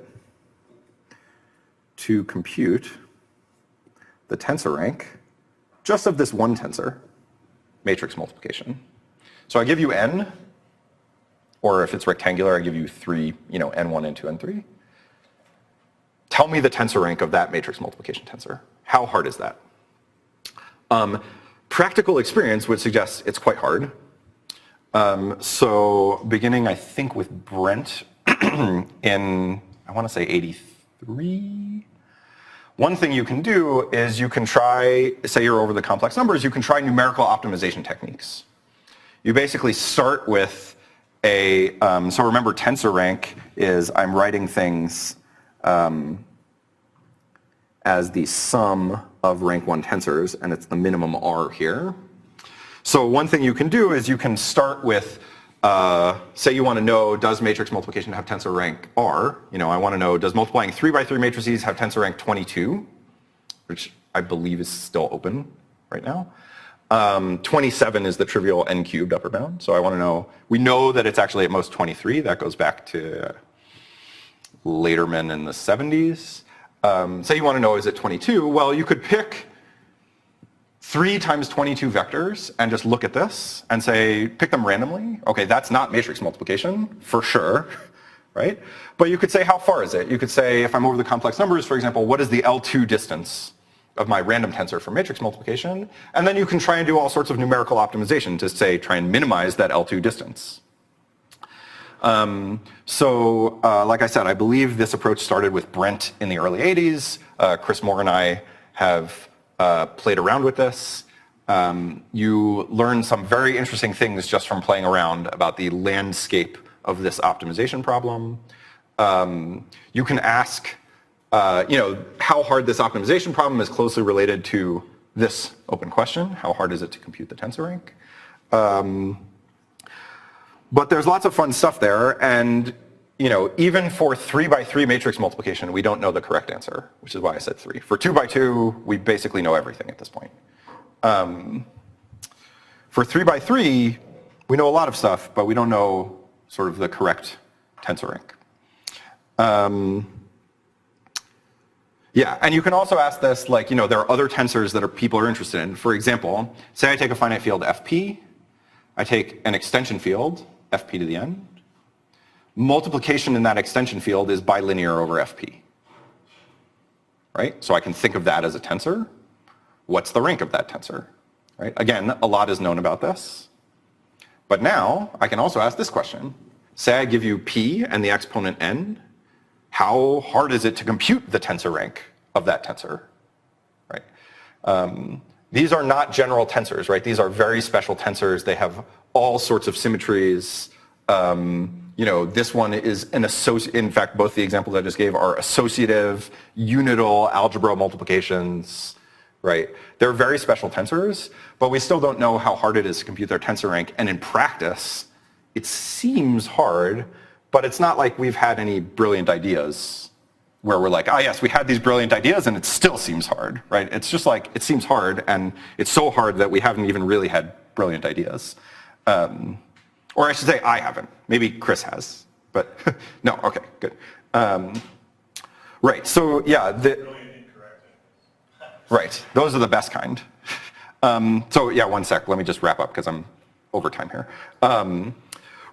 to compute the tensor rank just of this one tensor, matrix multiplication? So I give you n, or if it's rectangular, I give you 3, n1, n2, n3. Tell me the tensor rank of that matrix multiplication tensor. How hard is that? Practical experience would suggest it's quite hard. So beginning, I think, with Brent in, I want to say 83. One thing you can do is you can try, say you're over the complex numbers, you can try numerical optimization techniques. You basically start with a, so remember tensor rank is I'm writing things as the sum of rank 1 tensors, and it's the minimum R here. So one thing you can do is you can start with, say you want to know, does matrix multiplication have tensor rank R? I want to know, does multiplying 3 by 3 matrices have tensor rank 22? Which I believe is still open right now. 27 is the trivial n cubed upper bound. So I want to know, we know that it's actually at most 23. That goes back to Laterman in the 70s. Say you want to know, is it 22? Well, you could pick 3 times 22 vectors and just look at this and say, pick them randomly. Okay, that's not matrix multiplication, for sure, right? But you could say, how far is it? You could say, if I'm over the complex numbers, for example, what is the L2 distance of my random tensor for matrix multiplication? And then you can try and do all sorts of numerical optimization to say, try and minimize that L2 distance. Like I said, I believe this approach started with Brent in the early 80s. Chris Moore and I have played around with this. You learn some very interesting things just from playing around about the landscape of this optimization problem. You can ask, how hard this optimization problem is closely related to this open question. How hard is it to compute the tensor rank? But there's lots of fun stuff there, and even for 3 by 3 matrix multiplication, we don't know the correct answer, which is why I said 3. For 2 by 2, we basically know everything at this point. For 3 by 3, we know a lot of stuff, but we don't know sort of the correct tensor rank. Yeah, and you can also ask this, there are other tensors that people are interested in. For example, say I take a finite field fp, I take an extension field, fp to the n. Multiplication in that extension field is bilinear over fp. Right? So I can think of that as a tensor. What's the rank of that tensor? Right? Again, a lot is known about this. But now I can also ask this question. Say I give you p and the exponent n. How hard is it to compute the tensor rank of that tensor? Right? These are not general tensors, right? These are very special tensors. They have all sorts of symmetries. This one is an associative. In fact, both the examples I just gave are associative, unital algebra multiplications, right? They're very special tensors, but we still don't know how hard it is to compute their tensor rank. And in practice, it seems hard, but it's not like we've had any brilliant ideas where we're like, yes, we had these brilliant ideas and it still seems hard, right? It's just like, it seems hard, and it's so hard that we haven't even really had brilliant ideas. Or I should say, I haven't. Maybe Chris has, but no, okay, good. Right, so yeah, right, those are the best kind. So yeah, one sec, let me just wrap up because I'm over time here.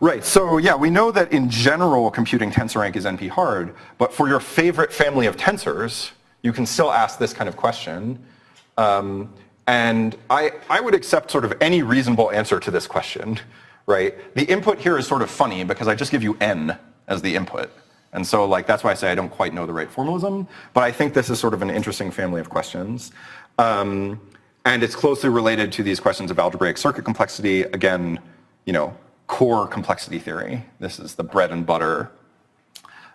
Right, so yeah, we know that in general computing tensor rank is NP hard, but for your favorite family of tensors, you can still ask this kind of question. And I would accept sort of any reasonable answer to this question, right? The input here is sort of funny because I just give you n as the input. And so like that's why I say I don't quite know the right formalism, but I think this is sort of an interesting family of questions. And it's closely related to these questions of algebraic circuit complexity. Again, you know, core complexity theory. This is the bread and butter.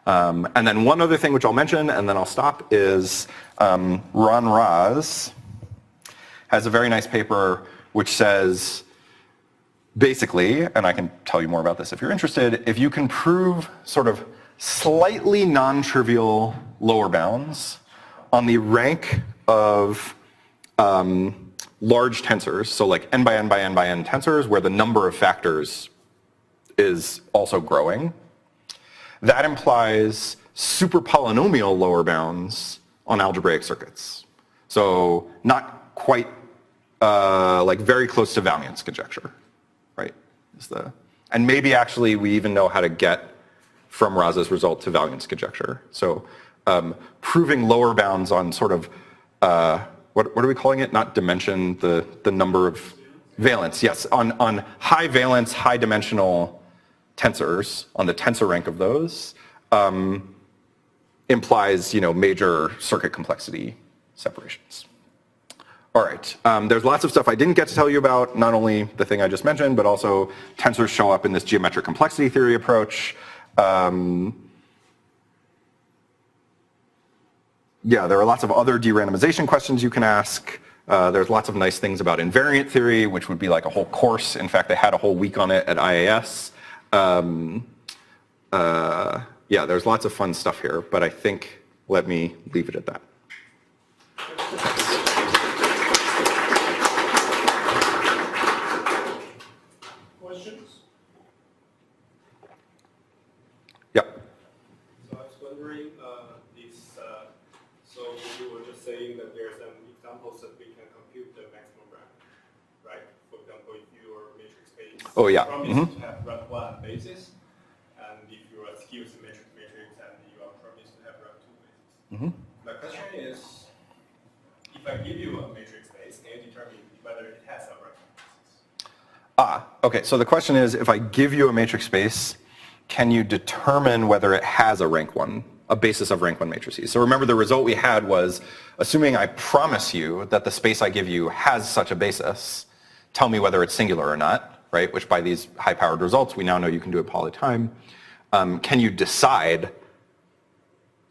And then one other thing which I'll mention, and then I'll stop, is Ron Raz has a very nice paper which says, basically, and I can tell you more about this if you're interested, if you can prove sort of slightly non-trivial lower bounds on the rank of large tensors, so like n by n by n by n tensors, where the number of factors is also growing, that implies super polynomial lower bounds on algebraic circuits. So not quite like very close to Valiant's conjecture, right? And maybe actually we even know how to get from Raz's result to Valiant's conjecture. So proving lower bounds on sort of, what are we calling it? Not dimension, the number of valence, yes, on high valence, high dimensional tensors, on the tensor rank of those, implies, you know, major circuit complexity separations. All right, there's lots of stuff I didn't get to tell you about, not only the thing I just mentioned, but also tensors show up in this geometric complexity theory approach. Yeah, there are lots of other de-randomization questions you can ask. There's lots of nice things about invariant theory, which would be like a whole course. In fact, they had a whole week on it at IAS. Yeah, there's lots of fun stuff here, but I think let me leave it at that. Questions? Yeah. So I was wondering, so you were just saying that there's some examples that we can compute the maximum rank, right? For example, if your matrix space Oh, yeah. promised to have rank 1 basis, and if you're a skew symmetric matrix and you are promised to have rank 2 basis. My question is, if I give you a matrix space, can you determine whether it has a rank 1 basis? Okay, so the question is, if I give you a matrix space, can you determine whether it has a rank 1, a basis of rank 1 matrices? So remember the result we had was, assuming I promise you that the space I give you has such a basis, tell me whether it's singular or not, right? Which by these high-powered results, we now know you can do it poly time. Can you decide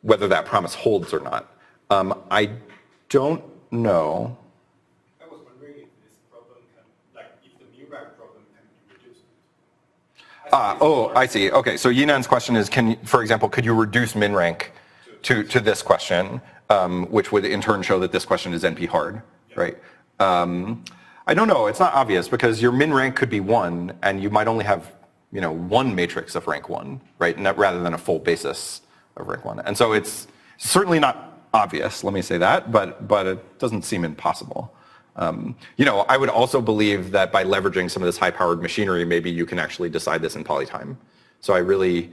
whether that promise holds or not? I don't know. I was wondering if this problem can, like, if the mu rank problem can be reduced. I see. Okay, so Yinan's question is, for example, could you reduce min rank to this question, which would in turn show that this question is NP hard, right? I don't know. It's not obvious because your min rank could be 1, and you might only have, you know, one matrix of rank 1, right? Rather than a full basis of rank 1. And so it's certainly not obvious. Let me say that, but it doesn't seem impossible. You know, I would also believe that by leveraging some of this high-powered machinery, maybe you can actually decide this in polytime. So I really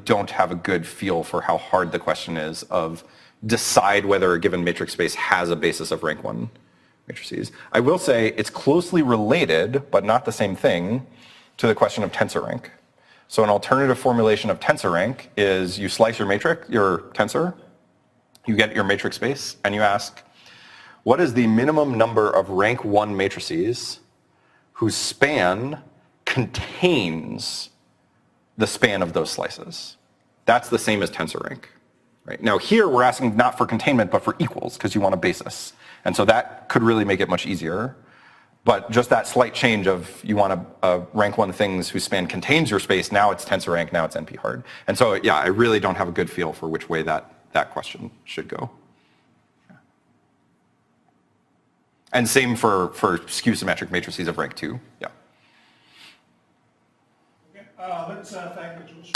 don't have a good feel for how hard the question is of decide whether a given matrix space has a basis of rank 1 matrices. I will say it's closely related, but not the same thing, to the question of tensor rank. So an alternative formulation of tensor rank is you slice your matrix, your tensor, you get your matrix space, and you ask, what is the minimum number of rank 1 matrices whose span contains the span of those slices? That's the same as tensor rank. Right? Now here we're asking not for containment but for equals because you want a basis. And so that could really make it much easier. But just that slight change of you want a rank 1 things whose span contains your space, now it's tensor rank, now it's NP hard. And so yeah, I really don't have a good feel for which way that question should go. And same for skew symmetric matrices of rank 2. Yeah. Okay, let's thank the Jewish.